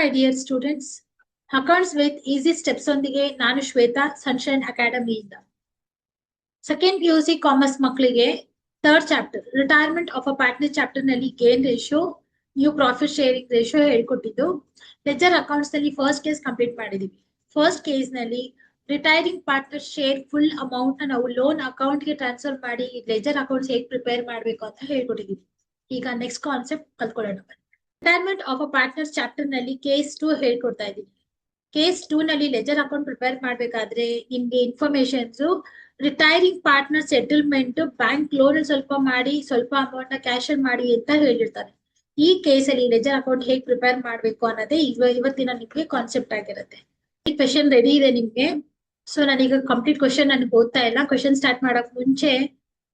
my dear students. Accounts with easy steps ಒಂದಿಗೆ ನಾನು Shweta sunshine ಅಕಾಡೆಮಿಯಿಂದ ಸೆಕೆಂಡ್ PUC ಕಾಮರ್ಸ್ ಮಕ್ಕಳಿಗೆ third chapter retirement of a partner chapter ನಲ್ಲಿ gain ratio new profit sharing ratio ಹೇಳ್ಕೊಟ್ಟಿದ್ದು ledger accounts ನಲ್ಲಿ first case complete ಮಾಡಿದೀವಿ. First case ನಲ್ಲಿ retiring partner share full amount ನಾವು ಲೋನ್ ಅಕೌಂಟ್ ಗೆ transfer ಮಾಡಿ ledger accounts ಹೇಗೆ ಪ್ರಿಪೇರ್ ಮಾಡಬೇಕು ಅಂತ ಹೇಳ್ಕೊಟ್ಟಿದೀವಿ. ಈಗ ನೆಕ್ಸ್ಟ್ ಕಾನ್ಸೆಪ್ಟ್ ಕಲ್ತ್ಕೊಳ್ಳೋಣ. Retirement of a partners chapter ನಲ್ಲಿ ಕೇಸ್ 2 ಹೇಳ್ಕೊಡ್ತಾ ಇದ್ದೀನಿ. ಕೇಸ್ 2 ನಲ್ಲಿ ಲೆಜರ್ ಅಕೌಂಟ್ ಪ್ರಿಪೇರ್ ಮಾಡ್ಬೇಕಾದ್ರೆ ನಿಮ್ಗೆ informations retiring partner settlement bank loan ಸ್ವಲ್ಪ ಮಾಡಿ ಸ್ವಲ್ಪ ಅಮೌಂಟ್ ನ ಕ್ಯಾಶ್ ಮಾಡಿ ಅಂತ ಹೇಳಿರ್ತಾರೆ. ಈ ಕೇಸ್ ಅಲ್ಲಿ ಲೆಜರ್ ಅಕೌಂಟ್ ಹೇಗೆ ಪ್ರಿಪೇರ್ ಮಾಡ್ಬೇಕು ಅನ್ನೋದೇ ಇವತ್ತಿನ ನಿಮ್ಗೆ ಕಾನ್ಸೆಪ್ಟ್ ಆಗಿರುತ್ತೆ. ಈ ಕ್ವೆಶನ್ ರೆಡಿ ಇದೆ ನಿಮ್ಗೆ. ಸೊ ನಾನೀಗ ಕಂಪ್ಲೀಟ್ ಕ್ವೆಶನ್ ನನಗೆ ಓದ್ತಾ ಇಲ್ಲ. ಕ್ವೆಶನ್ ಸ್ಟಾರ್ಟ್ ಮಾಡಕ್ ಮುಂಚೆ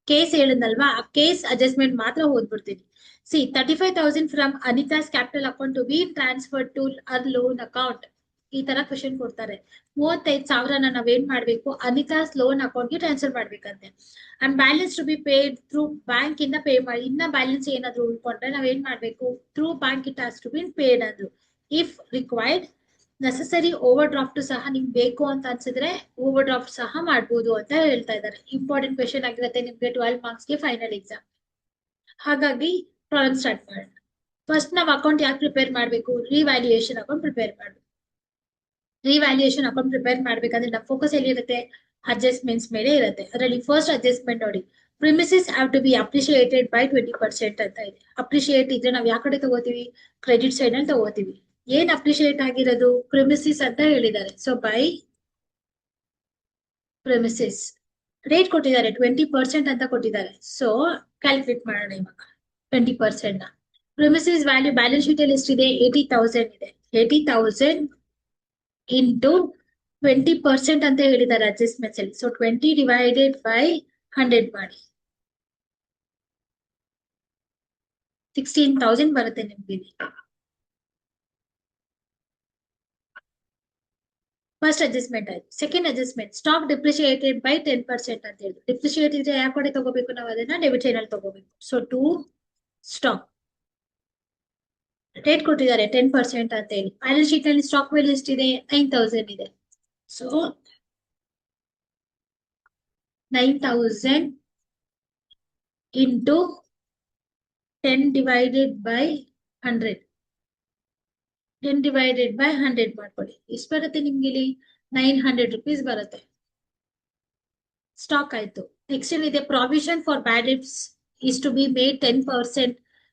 ಕೇಸ್ ಹೇಳಿದ್ನಲ್ವಾ, ಆ ಕೇಸ್ ಅಡ್ಜಸ್ಟ್ಮೆಂಟ್ ಮಾತ್ರ ಓದ್ಬಿಡ್ತೀನಿ. See, 35,000 from Anita's capital account to be transferred to her loan account. ಈ ತರ ಕ್ವೆಶನ್ ಕೊಡ್ತಾರೆ. 35,000 ನಾವೇನ್ ಮಾಡ್ಬೇಕು, ಅನಿತಾಸ್ ಲೋನ್ ಅಕೌಂಟ್ ಗೆ ಟ್ರಾನ್ಸ್ಫರ್ ಮಾಡ್ಬೇಕಂತೆ. And balance to be paid through bank ಇಂದ ಪೇ ಮಾಡಿ. ಇನ್ನ ಬ್ಯಾಲೆನ್ಸ್ ಏನಾದ್ರು ಉಳ್ಕೊಂಡ್ರೆ ನಾವೇನ್ ಮಾಡ್ಬೇಕು, through bank it has to be paid ಅಂದ್ರು. If required necessary overdraft ಸಹ ನಿಮ್ಗೆ ಬೇಕು ಅಂತ ಅನ್ಸಿದ್ರೆ ಓವರ್ ಡ್ರಾಫ್ಟ್ ಸಹ ಮಾಡ್ಬೋದು ಅಂತ ಹೇಳ್ತಾ ಇದ್ದಾರೆ. ಇಂಪಾರ್ಟೆಂಟ್ ಕ್ವೆಶನ್ ಆಗಿರುತ್ತೆ ನಿಮ್ಗೆ 12 ಮಾರ್ಕ್ಸ್ ಗೆ ಫೈನಲ್ ಎಕ್ಸಾಮ್. ಹಾಗಾಗಿ ಪ್ರಾಬ್ಲಮ್ ಸ್ಟಾರ್ಟ್ ಮಾಡೋಣ. ಫಸ್ಟ್ ನಾವು ಅಕೌಂಟ್ ಯಾಕೆ ಪ್ರಿಪೇರ್ ಮಾಡಬೇಕು, ರಿವ್ಯಾಲ್ಯೂಯೇಷನ್ ಅಕೌಂಟ್ ಪ್ರಿಪೇರ್ ಮಾಡಬೇಕು. ರಿವ್ಯಾಲ್ಯೂಯೇಷನ್ ಅಕೌಂಟ್ ಪ್ರಿಪೇರ್ ಮಾಡ್ಬೇಕಂದ್ರೆ ನಮ್ಮ ಫೋಕಸ್ ಎಲ್ಲಿ ಇರುತ್ತೆ, ಅಡ್ಜಸ್ಟ್ಮೆಂಟ್ಸ್ ಮೇಲೆ ಇರುತ್ತೆ. ಅದರಲ್ಲಿ ಫಸ್ಟ್ ಅಡ್ಜಸ್ಟ್ಮೆಂಟ್ ನೋಡಿ, premises have to be appreciated by 20% ಅಂತ ಇದೆ. ಅಪ್ರಿಶಿಯೇಟ್ ಇದ್ರೆ ನಾವು ಯಾವ ಕಡೆ ತಗೋತೀವಿ, ಕ್ರೆಡಿಟ್ ಸೈಡ್ ಅಲ್ಲಿ ತಗೋತೀವಿ. ಏನ್ ಅಪ್ರಿಶಿಯೇಟ್ ಆಗಿರೋದು, ಪ್ರಿಮಿಸಸ್ ಅಂತ ಹೇಳಿದ್ದಾರೆ. ಸೊ ಬೈ ಪ್ರಿಮಿಸಸ್ ರೇಟ್ ಕೊಟ್ಟಿದ್ದಾರೆ 20% ಅಂತ ಕೊಟ್ಟಿದ್ದಾರೆ. ಸೊ ಕ್ಯಾಲ್ಕುಲೇಟ್ ಮಾಡೋಣ ಇವಾಗ 20% ನ. ಪ್ರಿಮಿಸಸ್ ವ್ಯಾಲ್ಯೂ ಬ್ಯಾಲೆನ್ಸ್ ಶೀಟ್ ಅಲ್ಲಿ ಎಷ್ಟಿದೆ, 80,000 ಇದೆ. 80,000 ಇಂಟು 20% ಅಂತ ಹೇಳಿದ್ದಾರೆ ಅಡ್ಜಸ್ಟ್ಮೆಂಟ್ಸ್ ಅಲ್ಲಿ. ಸೊ 20 ಡಿವೈಡೆಡ್ ಬೈ 100 ಮಾಡಿ 16,000 ಬರುತ್ತೆ ನಿಮ್ಗೆ. ಫಸ್ಟ್ ಅಡ್ಜಸ್ಟ್ಮೆಂಟ್ ಆಯ್ತು. ಸೆಕೆಂಡ್ ಅಡ್ಜಸ್ಟ್ಮೆಂಟ್, ಸ್ಟಾಕ್ ಡಿಪ್ರಿಶಿಯೇಟೆಡ್ ಬೈ 10% ಅಂತ ಹೇಳಿ. ಡಿಪ್ರಿಶಿಯೇಟ್ ಇದ್ರೆ ಯಾವ ಕಡೆ ತಗೋಬೇಕು, ನಾವು ಅದನ್ನ ಡೆಬಿಟ್ ಸೈಡ್ ಅಲ್ಲಿ ತಗೋಬೇಕು. ಸೊ ಟು ಸ್ಟಾಕ್ ರೇಟ್ ಕೊಟ್ಟಿದ್ದಾರೆ 10% ಅಂತ ಹೇಳಿ. ಬ್ಯಾಲೆನ್ಸ್ ಶೀಟ್ ಅಲ್ಲಿ ಸ್ಟಾಕ್ ವ್ಯಾಲ್ಯೂ ಎಷ್ಟಿದೆ, 9,000 ಇದೆ. So 9,000 into 10 divided by 100. 10 divided by 100 ಮಾಡ್ಕೊಳ್ಳಿ. ಎಷ್ಟು ಬರುತ್ತೆ ನಿಮ್ಗೆ ಇಲ್ಲಿ, 900 rupees ಬರುತ್ತೆ. ಸ್ಟಾಕ್ ಆಯ್ತು. ನೆಕ್ಸ್ಟ್ ಏನಿದೆ, provision for bad debts is to be made 10%.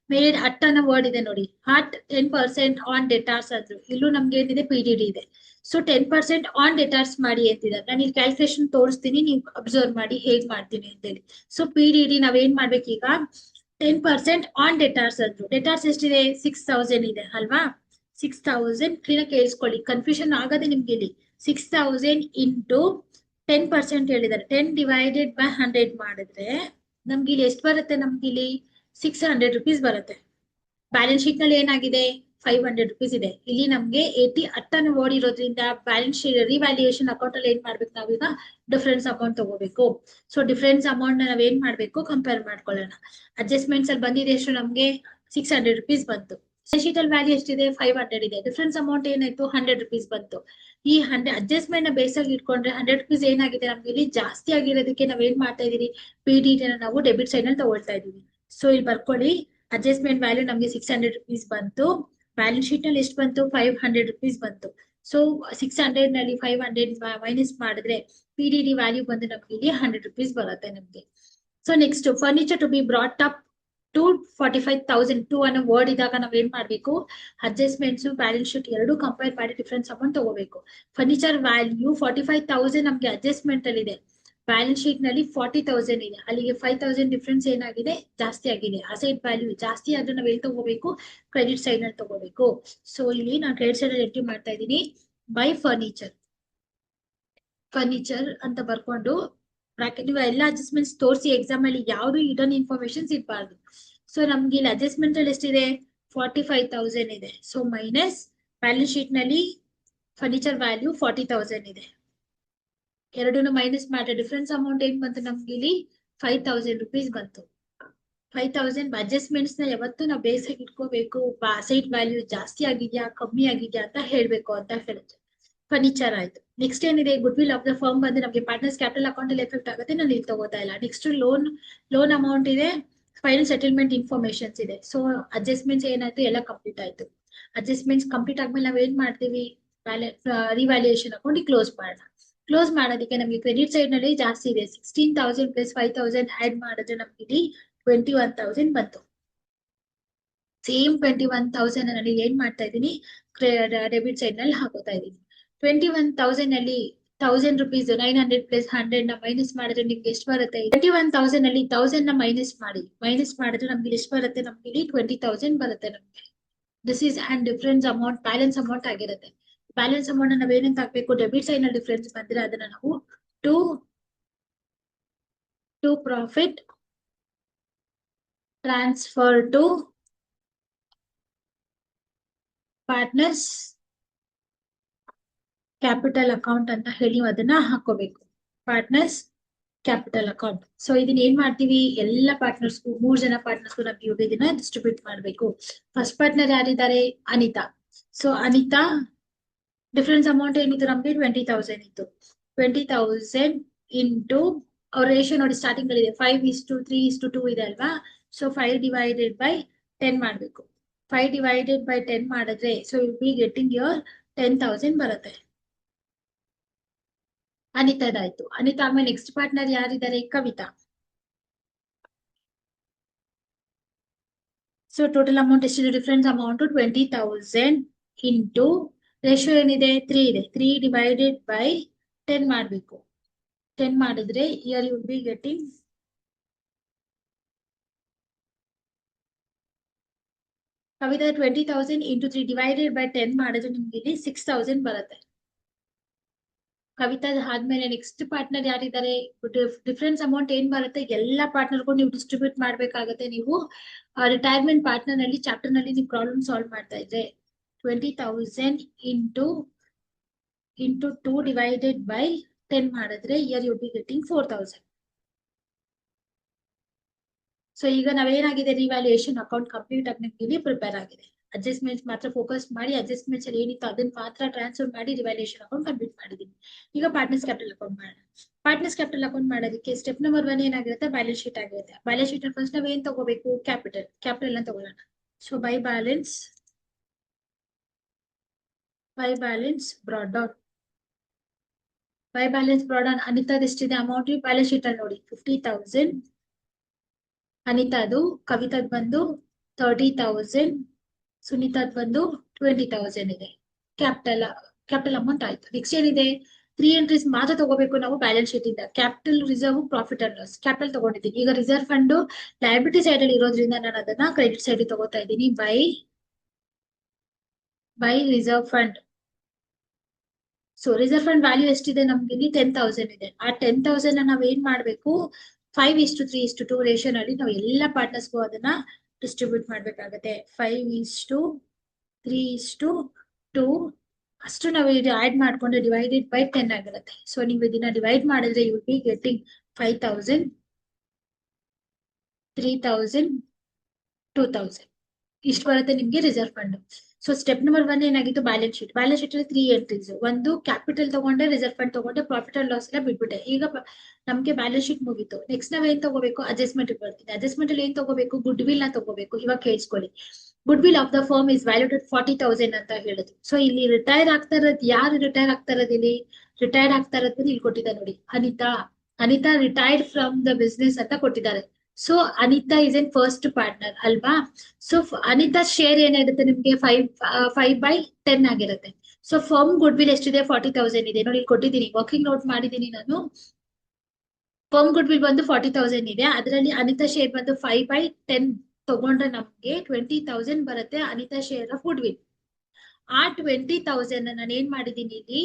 Made at ಅನ್ನೋ ವರ್ಡ್ ಇದೆ ನೋಡಿ, ಅಟ್ 10% ಆನ್ ಡೆಟಾರ್ಸ್ ಅಂದ್ರು. ಇಲ್ಲೂ ನಮ್ಗೆ ಏನಿದೆ, PDD ಇದೆ. ಸೊ 10% ಆನ್ ಡೆಟಾರ್ಸ್ ಮಾಡಿ ಅಂತಿದ್ದಾರೆ. ನಾನು ಇಲ್ಲಿ ಕ್ಯಾಲ್ಕುಲೇಷನ್ ತೋರಿಸ್ತೀನಿ, ನೀವು ಅಬ್ಸರ್ವ್ ಮಾಡಿ ಹೇಗ್ ಮಾಡ್ತೀನಿ ಅಂತೇಳಿ. ಸೊ PDD ನಾವೇನ್ ಮಾಡ್ಬೇಕು ಈಗ, 10% ಆನ್ ಡೆಟಾರ್ಸ್ ಅಂದ್ರು. ಡೆಟಾರ್ಸ್ ಎಷ್ಟಿದೆ, 6,000 ಇದೆ ಅಲ್ವಾ. 6,000 ಕ್ಲೀನ್ ಕೇಳಿಸ್ಕೊಳ್ಳಿ, ಕನ್ಫ್ಯೂಷನ್ ಆಗದೆ ನಿಮ್ಗೆ ಇಲ್ಲಿ. 6,000 ಇಂಟು 10% ಹೇಳಿದ್ದಾರೆ. 10 ಡಿವೈಡೆಡ್ ಬೈ 100 ಮಾಡಿದ್ರೆ ನಮ್ಗೆ ಇಲ್ಲಿ ಎಷ್ಟು ಬರುತ್ತೆ, ನಮ್ಗೆ ಇಲ್ಲಿ 600 rupees ಬರುತ್ತೆ. ಬ್ಯಾಲೆನ್ಸ್ ಶೀಟ್ ನಲ್ಲಿ ಏನಾಗಿದೆ, 500 rupees ಇದೆ. ಇಲ್ಲಿ ನಮ್ಗೆ 80 ಅಟ್ಟನ್ನು ಓಡಿರೋದ್ರಿಂದ ಬ್ಯಾಲೆನ್ಸ್ ಶೀಟ್ ರಿವ್ಯಾಲ್ಯೂಯೇಷನ್ ಅಕೌಂಟ್ ಅಲ್ಲಿ ಏನ್ ಮಾಡ್ಬೇಕು, ನಾವೀಗ ಡಿಫರೆನ್ಸ್ ಅಮೌಂಟ್ ತಗೋಬೇಕು. ಸೊ ಡಿಫರೆನ್ಸ್ ಅಮೌಂಟ್ ನಾವ್ ಏನ್ ಮಾಡ್ಬೇಕು, ಕಂಪೇರ್ ಮಾಡ್ಕೊಳ್ಳೋಣ. ಅಡ್ಜಸ್ಟ್ಮೆಂಟ್ಸ್ ಅಲ್ಲಿ ಬಂದಿದೆ ಎಷ್ಟು, ನಮ್ಗೆ 600 rupees ಬಂತು. ಶೀಟ್ ಅಲ್ಲಿ ವ್ಯಾಲ್ಯೂ ಎಷ್ಟಿದೆ, 500 ಇದೆ. ಡಿಫರೆನ್ಸ್ ಅಮೌಂಟ್ ಏನಾಯ್ತು, 100 rupees ಬಂತು. ಈ 100 ಅಡ್ಜಸ್ಟ್ಮೆಂಟ್ ನ ಬೇಸ್ ಆಗಿ ಇಟ್ಕೊಂಡ್ರೆ 100 rupees ಏನಾಗಿದೆ ನಮ್ಗೆ ಇಲ್ಲಿ ಜಾಸ್ತಿ ಆಗಿರೋದಕ್ಕೆ ನಾವ್ ಏನ್ ಮಾಡ್ತಾ ಇದೀವಿ, PDD ನಾವು ಡೆಬಿಟ್ ಸೈಡ್ ನಲ್ಲಿ ತಗೊಳ್ತಾ ಇದೀವಿ. ಸೊ ಇಲ್ಲಿ ಬರ್ಕೊಳ್ಳಿ, ಅಡ್ಜಸ್ಟ್ಮೆಂಟ್ ವ್ಯಾಲ್ಯೂ ನಮ್ಗೆ 600 rupees ಬಂತು. ಬ್ಯಾಲೆನ್ಸ್ ಶೀಟ್ ನಲ್ಲಿ ಎಷ್ಟು ಬಂತು, 500 rupees ಬಂತು. ಸೊ 600 ನಲ್ಲಿ 500 ಮೈನಸ್ ಮಾಡಿದ್ರೆ PDD ವ್ಯಾಲ್ಯೂ ಬಂದು ನಮ್ಗೆ ಇಲ್ಲಿ 100 rupees ಬರುತ್ತೆ ನಮ್ಗೆ. So next, furniture to be brought up to 45,000 to ಅನ್ನೋ ವರ್ಡ್ ಇದ್ದಾಗ ನಾವ್ ಏನ್ ಮಾಡ್ಬೇಕು, ಅಡ್ಜಸ್ಟ್ಮೆಂಟ್ಸ್ ಬ್ಯಾಲೆನ್ಸ್ ಶೀಟ್ ಎರಡು ಕಂಪೇರ್ ಮಾಡಿ ಡಿಫರೆನ್ಸ್ ಅಮೌಂಟ್ ತಗೋಬೇಕು. ಫರ್ನಿಚರ್ ವ್ಯಾಲ್ಯೂ 45,000 ನಮ್ಗೆ ಅಡ್ಜಸ್ಟ್ಮೆಂಟ್ ಅಲ್ಲಿ ಇದೆ. ಬ್ಯಾಲೆನ್ಸ್ ಶೀಟ್ ನಲ್ಲಿ 40,000 ಇದೆ. ಅಲ್ಲಿಗೆ 5,000 ಡಿಫರೆನ್ಸ್ ಏನಾಗಿದೆ, ಜಾಸ್ತಿ ಆಗಿದೆ. ಅಸೆಟ್ ವ್ಯಾಲ್ಯೂ ಜಾಸ್ತಿ ಆದ್ರೆ ನಾವ್ ಎಲ್ಲಿ ತಗೋಬೇಕು, ಕ್ರೆಡಿಟ್ ಸೈಡ್ ನಲ್ಲಿ ತಗೋಬೇಕು. ಸೊ ಇಲ್ಲಿ ನಾನು ಕ್ರೆಡಿಟ್ ಸೈಡ್ ಅಲ್ಲಿ ಎಂಟ್ರಿ ಮಾಡ್ತಾ ಇದ್ದೀನಿ, ಬೈ ಫರ್ನಿಚರ್. ಫರ್ನಿಚರ್ ಅಂತ ಬರ್ಕೊಂಡು ಬ್ರಾಕೆಟ್, ನೀವು ಎಲ್ಲ ಅಡ್ಜಸ್ಟ್ಮೆಂಟ್ಸ್ ತೋರಿಸಿ ಎಕ್ಸಾಮ್ ಅಲ್ಲಿ ಯಾವ್ದು ಇಡನ್ ಇನ್ಫಾರ್ಮೇಶನ್ಸ್ ಇರಬಾರ್ದು. ಸೊ ನಮ್ಗೆ ಇಲ್ಲಿ ಅಡ್ಜಸ್ಟ್ಮೆಂಟ್ ಅಲ್ಲಿ ಎಷ್ಟಿದೆ, 45,000 ಇದೆ. ಸೊ ಮೈನಸ್ ಬ್ಯಾಲೆನ್ಸ್ ಶೀಟ್ ನಲ್ಲಿ ಫರ್ನಿಚರ್ ವ್ಯಾಲ್ಯೂ 40,000 ಇದೆ. ಎರಡನ್ನು ಮೈನಸ್ ಮಾಡಿದ್ರೆ ಡಿಫರೆನ್ಸ್ ಅಮೌಂಟ್ ಏನ್ ಬಂತು, ನಮ್ಗೆ ಇಲ್ಲಿ 5,000 rupees ಬಂತು. 5,000 ಅಡ್ಜಸ್ಟ್ಮೆಂಟ್ಸ್ ನ ಯಾವತ್ತು ನಾವು ಬೇಸ್ ಆಗಿ ಇಟ್ಕೋಬೇಕು. ಅಸೈಟ್ ವ್ಯಾಲ್ಯೂ ಜಾಸ್ತಿ ಆಗಿದ್ಯಾ ಕಮ್ಮಿ ಆಗಿದ್ಯಾ ಅಂತ ಹೇಳ್ಬೇಕು ಅಂತ ಹೇಳಿದ್ರೆ ಫರ್ನಿಚರ್ ಆಯ್ತು. ನೆಕ್ಸ್ಟ್ ಏನಿದೆ good will of the firm ಬಂದು ನಮಗೆ ಪಾರ್ಟ್ನರ್ಸ್ ಕ್ಯಾಪಿಟಲ್ ಅಕೌಂಟ್ ಅಲ್ಲಿ ಎಫೆಕ್ಟ್ ಆಗುತ್ತೆ, ನಾನು ಇಲ್ಲಿ ತಗೋತಾ ಇಲ್ಲ. ನೆಕ್ಸ್ಟ್ ಲೋನ್ ಅಮೌಂಟ್ ಇದೆ, ಫೈನಲ್ ಸೆಟಲ್ಮೆಂಟ್ ಇನ್ಫಾರ್ಮೇಶನ್ಸ್ ಇದೆ. ಸೊ ಅಡ್ಜಸ್ಟ್ಮೆಂಟ್ಸ್ ಏನಾಯ್ತು ಎಲ್ಲ ಕಂಪ್ಲೀಟ್ ಆಯ್ತು. ಅಡ್ಜಸ್ಟ್ಮೆಂಟ್ಸ್ ಕಂಪ್ಲೀಟ್ ಆದ್ಮೇಲೆ ನಾವ್ ಏನ್ ಮಾಡ್ತೀವಿ, ರಿವ್ಯಾಲ್ಯೂಯೇಷನ್ ಅಕೌಂಟ್ ಕ್ಲೋಸ್ ಮಾಡೋಣ. ಕ್ಲೋಸ್ ಮಾಡೋದಕ್ಕೆ ನಮಗೆ ಕ್ರೆಡಿಟ್ ಸೈಡ್ ನಲ್ಲಿ ಜಾಸ್ತಿ ಇದೆ, 16,000 ಪ್ಲಸ್ 5,000 ಆಡ್ ಮಾಡಿದ್ರೆ ನಮ್ಗೆ ಇಲ್ಲಿ 21,000 ಬಂತು. ಸೇಮ್ 21,000 ನಲ್ಲಿ ಏನ್ ಮಾಡ್ತಾ ಇದ್ದೀನಿ, ಡೆಬಿಟ್ ಸೈಡ್ ನಲ್ಲಿ ಹಾಕೋತಾ ಇದ್ದೀನಿ. 21,000 ಅಲ್ಲಿ 1,000 ರುಪೀಸ್ 900 ಪ್ಲಸ್ 100 ನ ಮೈನಸ್ ಮಾಡಿದ್ರೆ ನಿಮ್ಗೆ ಎಷ್ಟು ಬರುತ್ತೆ? 21,000 ಅಲ್ಲಿ 1,000 ನ ಮೈನಸ್ ಮಾಡಿದ್ರೆ ನಮ್ಗೆ ಎಷ್ಟು ಬರುತ್ತೆ? ನಮ್ಗೆ ಇಲ್ಲಿ 20,000 ಬರುತ್ತೆ ನಮ್ಗೆ. This is and difference amount, balance amount ಆಗಿರುತ್ತೆ. ಬ್ಯಾಲೆನ್ಸ್ ಅಮೌಂಟ್ ನಾವ್ ಏನಂತ ಹಾಕ್ಬೇಕು, ಡೆಬಿಟ್ ಸೈಡ್ ನ ಡಿಫರೆನ್ಸ್ ಬಂದ್ರೆ ಅದನ್ನ ನಾವು to profit transfer to partners capital account ಅಂತ ಹೇಳಿ ಅದನ್ನ ಹಾಕೋಬೇಕು, ಪಾರ್ಟ್ನರ್ಸ್ ಕ್ಯಾಪಿಟಲ್ ಅಕೌಂಟ್. ಸೊ ಇದನ್ನ ಏನ್ ಮಾಡ್ತೀವಿ, ಎಲ್ಲ ಪಾರ್ಟ್ನರ್ಸ್ಗೂ 3 ಜನ ಪಾರ್ಟ್ನರ್ಸ್ಗೂ ನಾವು ಇವಾಗ ಇದನ್ನ ಡಿಸ್ಟ್ರಿಬ್ಯೂಟ್ ಮಾಡ್ಬೇಕು. ಫಸ್ಟ್ ಪಾರ್ಟ್ನರ್ ಯಾರಿದ್ದಾರೆ, Anita. So Anita difference amount ಏನಿತ್ತು ನಮ್ಗೆ 20,000 ಇತ್ತು. 20,000 ಇಂಟು ಅವ್ರ ರೇಷಿಯೋ ನೋಡಿ ಸ್ಟಾರ್ಟಿಂಗ್ ಅಲ್ಲಿ ಇದೆ 5:3:2 ಇದೆ ಅಲ್ವಾ. ಸೊ 5 ಡಿವೈಡೆಡ್ ಬೈ 10 ಮಾಡ್ಬೇಕು. 5 ಡಿವೈಡೆಡ್ ಬೈ 10 ಮಾಡಿದ್ರೆ so will be getting your 10,000 ಬರುತ್ತೆ. ಅನಿತಾದಾಯ್ತು. ಅನಿತಾ ಆಮೇಲೆ ನೆಕ್ಸ್ಟ್ ಪಾರ್ಟ್ನರ್ ಯಾರಿದ್ದಾರೆ, ಕವಿತಾ. ಸೊ ಟೋಟಲ್ ಅಮೌಂಟ್ ಎಷ್ಟಿದೆ, ಡಿಫರೆನ್ಸ್ ಅಮೌಂಟ್ 20,000 ಇಂಟು ರೇಷಿಯೋ ಏನಿದೆ 3 ಇದೆ, 3 ಡಿವೈಡೆಡ್ ಬೈ 10 ಮಾಡ್ಬೇಕು. 10 ಮಾಡಿದ್ರೆ year you will be getting Kavita 20,000 into 3 divided by 10 ಮಾಡಿದ್ರೆ ನಿಮ್ಗೆ ಇಲ್ಲಿ 6,000 ಬರುತ್ತೆ. ಕವಿತಾ ಆದ್ಮೇಲೆ ನೆಕ್ಸ್ಟ್ ಪಾರ್ಟ್ನರ್ ಯಾರಿದ್ದಾರೆ, ಡಿಫರೆನ್ಸ್ ಅಮೌಂಟ್ ಏನ್ ಬರುತ್ತೆ, ಎಲ್ಲಾ ಪಾರ್ಟ್ನರ್ಗೂ ನೀವು ಡಿಸ್ಟ್ರಿಬ್ಯೂಟ್ ಮಾಡ್ಬೇಕಾಗತ್ತೆ. ನೀವು ರಿಟೈರ್ಮೆಂಟ್ ಪಾರ್ಟ್ನರ್ ನಲ್ಲಿ ಚಾಪ್ಟರ್ ನಲ್ಲಿ ನೀವು ಪ್ರಾಬ್ಲಮ್ ಸಾಲ್ವ್ ಮಾಡ್ತಾ ಇದ್ರೆ 20,000 ಇಂಟು 2 ಡಿವೈಡೆಡ್ ಬೈ 10 ಮಾಡಿದ್ರೆ year you be getting 4,000. So ಈಗ ನಾವೇನಾಗಿದೆ, ರಿವ್ಯಾಲ್ಯೂಯೇಷನ್ ಅಕೌಂಟ್ ಕಂಪ್ಲೀಟ್ ಆಗಿ ನಿಮ್ಗೆ ಇಲ್ಲಿ ಪ್ರಿಪೇರ್ ಆಗಿದೆ. ಅಡ್ಜಸ್ಟ್ಮೆಂಟ್ಸ್ ಮಾತ್ರ ಫೋಕಸ್ ಮಾಡಿ, ಅಡ್ಜಸ್ಟ್ಮೆಂಟ್ಸ್ ಅಲ್ಲಿ ಏನಿತ್ತು ಅದನ್ನ ಮಾತ್ರ ಟ್ರಾನ್ಸ್ಫರ್ ಮಾಡಿ ರಿವ್ಯಾಲ್ಯೂಯೇಷನ್ ಅಕೌಂಟ್ ಕಂಪ್ಲೀಟ್ ಮಾಡಿದೀನಿ. ಈಗ ಪಾರ್ಟ್ನರ್ಸ್ ಕ್ಯಾಪಿಟಲ್ ಅಕೌಂಟ್ ಮಾಡೋಣ. ಪಾರ್ಟ್ನರ್ಸ್ ಕ್ಯಾಪಿಟಲ್ ಅಕೌಂಟ್ ಮಾಡೋದಕ್ಕೆ ಸ್ಟೆಪ್ ನಂಬರ್ 1 ಏನಾಗಿರುತ್ತೆ, ಬ್ಯಾಲೆನ್ಸ್ ಶೀಟ್ ಆಗಿರುತ್ತೆ. ಬ್ಯಾಲೆನ್ಸ್ ಶೀಟ್ ಫಸ್ಟ್ ನಾವ್ ಏನ್ ತಗೋಬೇಕು, ಕ್ಯಾಪಿಟಲ್ ಅಂತ ತಗೊಳ್ಳೋಣ. So by balance brought down. By balance brought down ಅನಿತಾದ ಎಷ್ಟಿದೆ ಅಮೌಂಟ್ ಬ್ಯಾಲೆನ್ಸ್ ಶೀಟ್ ಅಲ್ಲಿ ನೋಡಿ 50,000. ಅನಿತಾದು, ಕವಿತಾದ್ ಬಂದು 30,000, ಸುನೀತಾದ್ ಬಂದು 20,000 ಇದೆ. ಕ್ಯಾಪಿಟಲ್ ಅಮೌಂಟ್ ಆಯ್ತು. ನೆಕ್ಸ್ಟ್ ಏನಿದೆ, 3 ಎಂಟ್ರೀಸ್ ಮಾತ್ರ ತಗೋಬೇಕು ನಾವು ಬ್ಯಾಲೆನ್ಸ್ ಶೀಟ್ ಇಂದ. Capital, reserve, profit and loss. Capital ತಗೊಂಡಿದ್ದೀನಿ. ಈಗ ರಿಸರ್ವ್ ಫಂಡ್ ಲಯಬಿಲಿಟಿ ಸೈಡ್ ಅಲ್ಲಿ ಇರೋದ್ರಿಂದ ನಾನು ಅದನ್ನ ಕ್ರೆಡಿಟ್ ಸೈಡ್ ತಗೋತಾ ಇದ್ದೀನಿ. By reserve fund. So reserve fund value ಎಷ್ಟಿದೆ ನಮ್ಗೆ ಇಲ್ಲಿ 10,000 ಇದೆ. ಆ 10,000 ನಾವ್ ಏನ್ ಮಾಡ್ಬೇಕು, 5:3:2 ರೇಷನ್ ಅಲ್ಲಿ ನಾವು ಎಲ್ಲ ಪಾರ್ಟ್ನರ್ಸ್ಗೂ ಅದನ್ನ ಡಿಸ್ಟ್ರಿಬ್ಯೂಟ್ ಮಾಡ್ಬೇಕಾಗತ್ತೆ. 5:3:2 ಅಷ್ಟು ನಾವು ಇದು ಆಡ್ ಮಾಡ್ಕೊಂಡು ಡಿವೈಡೆಡ್ ಬೈ 10 ಆಗಿರುತ್ತೆ. ಸೊ ನೀವು ಇದನ್ನ ಡಿವೈಡ್ ಮಾಡಿದ್ರೆ ಯು ವಿಲ್ ಬಿ ಗೆಟಿಂಗ್ 5,000, 3,000, 2,000 ಇಷ್ಟು ಬರುತ್ತೆ ನಿಮ್ಗೆ reserve fund. So step number 1 ಏನಾಗಿತ್ತು, ಬ್ಯಾಲೆನ್ಸ್ ಶೀಟ್. ಬ್ಯಾಲೆನ್ಸ್ ಶೀಟ್ ಅಲ್ಲಿ 3 ಎಂಟ್ರೀಸ್, ಒಂದು ಕ್ಯಾಪಿಟಲ್ ತಗೊಂಡೆ, ರಿಸರ್ವ್ ಫಂಡ್ ತಗೊಂಡೆ, ಪ್ರಾಫಿಟ್ ಅಂಡ್ ಲಾಸ್ ಎಲ್ಲ ಬಿಟ್ಬಿಟ್ಟೆ. ಈಗ ನಮ್ಗೆ ಬ್ಯಾಲೆನ್ಸ್ ಶೀಟ್ ಮುಗೀತು. ನೆಕ್ಸ್ಟ್ ನಾವ್ ಏನ್ ತಗೋಬೇಕು, ಅಡ್ಜಸ್ಟ್ಮೆಂಟ್ ಬರ್ತೀನಿ. ಅಡ್ಜಸ್ಟ್ಮೆಂಟ್ ಅಲ್ಲಿ ಏನ್ ತಗೋಬೇಕು, ಗುಡ್ ವಿಲ್ ನ ತಗೋಬೇಕು. ಇವಾಗ ಕೇಳಿಸ್ಕೊಳ್ಳಿ, good will of the firm is valued at 40,000 ಅಂತ ಹೇಳಿದ್ರು. ಸೊ ಇಲ್ಲಿ ರಿಟೈರ್ ಆಗ್ತಾ ಇರೋದು ಯಾರು, ರಿಟೈರ್ ಆಗ್ತಾ ಇರೋದು ಇಲ್ಲಿ ಇಲ್ಲಿ ಕೊಟ್ಟಿದ್ದಾರೆ ನೋಡಿ, Anita retired from the business ಅಂತ ಕೊಟ್ಟಿದ್ದಾರೆ. So Anita is N first partner ಅಲ್ವಾ. ಸೊ ಅನಿತಾ ಶೇರ್ ಏನಿರುತ್ತೆ ನಿಮ್ಗೆ 5/10 ಆಗಿರುತ್ತೆ. ಸೊ ಫರ್ಮ್ ಗುಡ್ ವಿಲ್ ಎಷ್ಟಿದೆ, 40,000 ಇದೆ ನೋಡಿ, ಇಲ್ಲಿ ಕೊಟ್ಟಿದ್ದೀನಿ, ವರ್ಕಿಂಗ್ ನೋಟ್ ಮಾಡಿದ್ದೀನಿ ನಾನು. ಫರ್ಮ್ ಗುಡ್ ವಿಲ್ ಬಂದು 40,000 ಇದೆ. ಅದರಲ್ಲಿ ಅನಿತಾ ಶೇರ್ ಬಂದು 5/10 ತಗೊಂಡ್ರೆ ನಮ್ಗೆ 20,000 ಬರುತ್ತೆ Anita share of good will. ಆ 20,000 ನಾನು ಏನ್ ಮಾಡಿದೀನಿ ಇಲ್ಲಿ,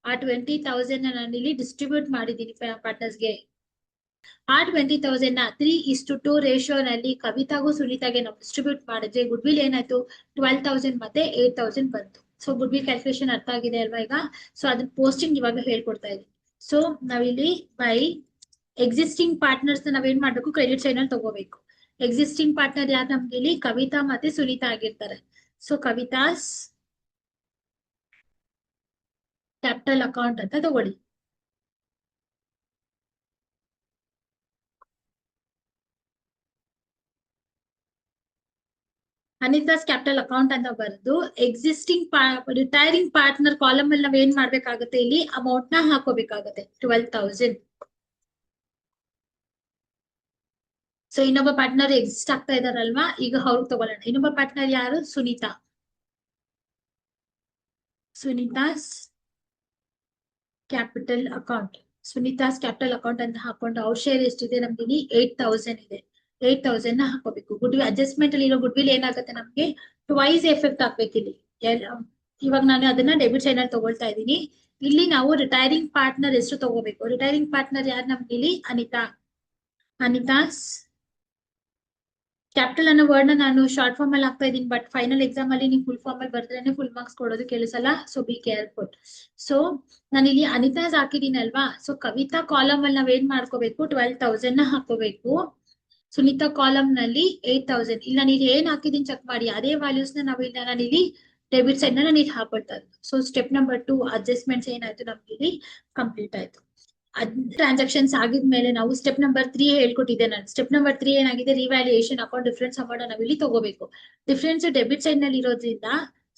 ಆ 20,000 ನಾನು ಇಲ್ಲಿ ಡಿಸ್ಟ್ರಿಬ್ಯೂಟ್ ಮಾಡಿದೀನಿ ಪಾರ್ಟ್ನರ್ಸ್ಗೆ. ಆ 20,000 ನ 3:2 ರೇಷಿಯೋ ನಲ್ಲಿ ಕವಿತಾಗೂ ಸುನೀತಾಗೆ ನಾವು ಡಿಸ್ಟ್ರಿಬ್ಯೂಟ್ ಮಾಡಿದ್ರೆ ಗುಡ್ ವಿಲ್ ಏನಾಯ್ತು, 12,000 ಮತ್ತೆ 8,000 ಬಂತು. ಸೊ ಗುಡ್ ವಿಲ್ ಕ್ಯಾಲ್ಕುಲೇಷನ್ ಅರ್ಥ ಆಗಿದೆ ಅಲ್ವಾ ಈಗ. ಸೊ ಅದನ್ನ ಪೋಸ್ಟಿಂಗ್ ಇವಾಗ ಹೇಳ್ಕೊಡ್ತಾ ಇದ್ದೀನಿ. ಸೊ ನಾವಿಲ್ಲಿ ಬೈ ಎಕ್ಸಿಸ್ಟಿಂಗ್ ಪಾರ್ಟ್ನರ್ಸ್ ನಾವೇನ್ ಮಾಡ್ಬೇಕು, ಕ್ರೆಡಿಟ್ ಸೈಡ್ ನಲ್ಲಿ ತಗೋಬೇಕು. ಎಕ್ಸಿಸ್ಟಿಂಗ್ ಪಾರ್ಟ್ನರ್ ಯಾರು ನಮ್ಗೆ ಇಲ್ಲಿ ಕವಿತಾ ಮತ್ತೆ ಸುನೀತಾ ಆಗಿರ್ತಾರೆ. ಸೊ ಕವಿತಾಸ್ ಕ್ಯಾಪಿಟಲ್ ಅಕೌಂಟ್ ಅಂತ ತಗೊಳ್ಳಿ. ಅನಿತಾಸ್ ಕ್ಯಾಪಿಟಲ್ ಅಕೌಂಟ್ ಅಂತ ಬರೆದು ಎಕ್ಸಿಸ್ಟಿಂಗ್ ರಿಟೈರಿಂಗ್ ಪಾರ್ಟ್ನರ್ ಕಾಲಮ್ ಅಲ್ಲಿ ನಾವ್ ಏನ್ ಮಾಡ್ಬೇಕಾಗುತ್ತೆ, ಇಲ್ಲಿ ಅಮೌಂಟ್ ನ ಹಾಕೋಬೇಕಾಗುತ್ತೆ 12,000. ಸೊ ಇನ್ನೊಬ್ಬ ಪಾರ್ಟ್ನರ್ ಎಕ್ಸಿಸ್ಟ್ ಆಗ್ತಾ ಇದಾರಲ್ವಾ, ಈಗ ಅವ್ರಿಗೆ ತಗೊಳ್ಳೋಣ. ಇನ್ನೊಬ್ಬ ಪಾರ್ಟ್ನರ್ ಯಾರು, Sunita. Sunita's capital account, Sunita's capital account ಅಂತ ಹಾಕೊಂಡು ಅವ್ರ ಶೇರ್ ಎಷ್ಟಿದೆ ನಮ್ಗೆ ಇಲ್ಲಿ 8,000 ಇದೆ. 8,000 ನ ಹಾಕೋಬೇಕು. ಗುಡ್ ಅಡ್ಜಸ್ಟ್ಮೆಂಟ್ ಅಲ್ಲಿ ಇರೋ ಗುಡ್ ವಿಲ್ ಏನಾಗುತ್ತೆ ನಮ್ಗೆ ಟ್ವೈಸ್ ಎಫೆಕ್ಟ್ ಆಗ್ಬೇಕು ಇಲ್ಲಿ. ಇವಾಗ ನಾನು ಅದನ್ನ ಡೆಬಿಟ್ ಸೈಡ್ ಅಲ್ಲಿ ತಗೊಳ್ತಾ ಇದ್ದೀನಿ. ಇಲ್ಲಿ ನಾವು ರಿಟೈರಿಂಗ್ ಪಾರ್ಟ್ನರ್ ಎಷ್ಟು ತಗೋಬೇಕು, ರಿಟೈರಿಂಗ್ ಪಾರ್ಟ್ನರ್ ಯಾರು ನಮ್ಗೆ ಇಲ್ಲಿ ಅನಿತಾ. ಅನಿತಾಸ್ ಕ್ಯಾಪಿಟಲ್ ಅನ್ನೋ ವರ್ಡ್ ನ ನಾನು ಶಾರ್ಟ್ ಫಾರ್ಮ್ ಅಲ್ಲಿ ಹಾಕ್ತಾ ಇದ್ದೀನಿ, ಬಟ್ ಫೈನಲ್ ಎಕ್ಸಾಮ್ ಅಲ್ಲಿ ನೀವು ಫುಲ್ ಫಾರ್ಮ್ ಅಲ್ಲಿ ಬರ್ದ್ರೇನೆ ಫುಲ್ ಮಾರ್ಕ್ಸ್ ಕೊಡೋದು ಕೆಲಸಲ್ಲ. So be careful. ಸೊ ನಾನು ಇಲ್ಲಿ ಅನಿತಾಸ್ ಹಾಕಿದೀನಿ ಅಲ್ವಾ, ಸೊ ಕವಿತಾ ಕಾಲಮ್ ಅಲ್ಲಿ ನಾವ್ ಏನ್ ಮಾಡ್ಕೋಬೇಕು, 12,000 ನ ಹಾಕೋಬೇಕು. ಸುನೀತಾ ಕಾಲಮ್ ನಲ್ಲಿ 8,000. ಇಲ್ಲ ನಾನು ಇಲ್ಲಿ ಏನ್ ಹಾಕಿದೀನಿ ಚೆಕ್ ಮಾಡಿ, ಅದೇ ವ್ಯಾಲ್ಯೂಸ್ ನ ನಾನು ಇಲ್ಲಿ ಡೆಬಿಟ್ ಸೈಡ್ ನ ನಾನು ಇಲ್ಲಿ ಹಾಕೊಳ್ತಾ ಇದ್ದೀನಿ. ಸೊ ಸ್ಟೆಪ್ ನಂಬರ್ 2 ಅಡ್ಜಸ್ಟ್ಮೆಂಟ್ಸ್ ಏನಾಯ್ತು ನಮ್ಗೆ ಇಲ್ಲಿ ಕಂಪ್ಲೀಟ್ ಆಯ್ತು. ಟ್ರಾನ್ಸಾಕ್ಷನ್ಸ್ ಆಗಿದ್ಮೇಲೆ ನಾವು ಸ್ಟೆಪ್ ನಂಬರ್ 3 ಹೇಳ್ಕೊಟ್ಟಿದ್ದೆ ನಾನು. ಸ್ಟೆಪ್ ನಂಬರ್ 3 ಏನಾಗಿದೆ, ರಿವ್ಯಾಲ್ಯೂಯೇಷನ್ ಅಕೌಂಟ್ ಡಿಫರೆನ್ಸ್ ಅಮೌಂಟ್ ನಾವು ಇಲ್ಲಿ ತಗೋಬೇಕು. ಡಿಫರೆನ್ಸ್ ಡೆಬಿಟ್ ಸೈಡ್ ನಲ್ಲಿ ಇರೋದ್ರಿಂದ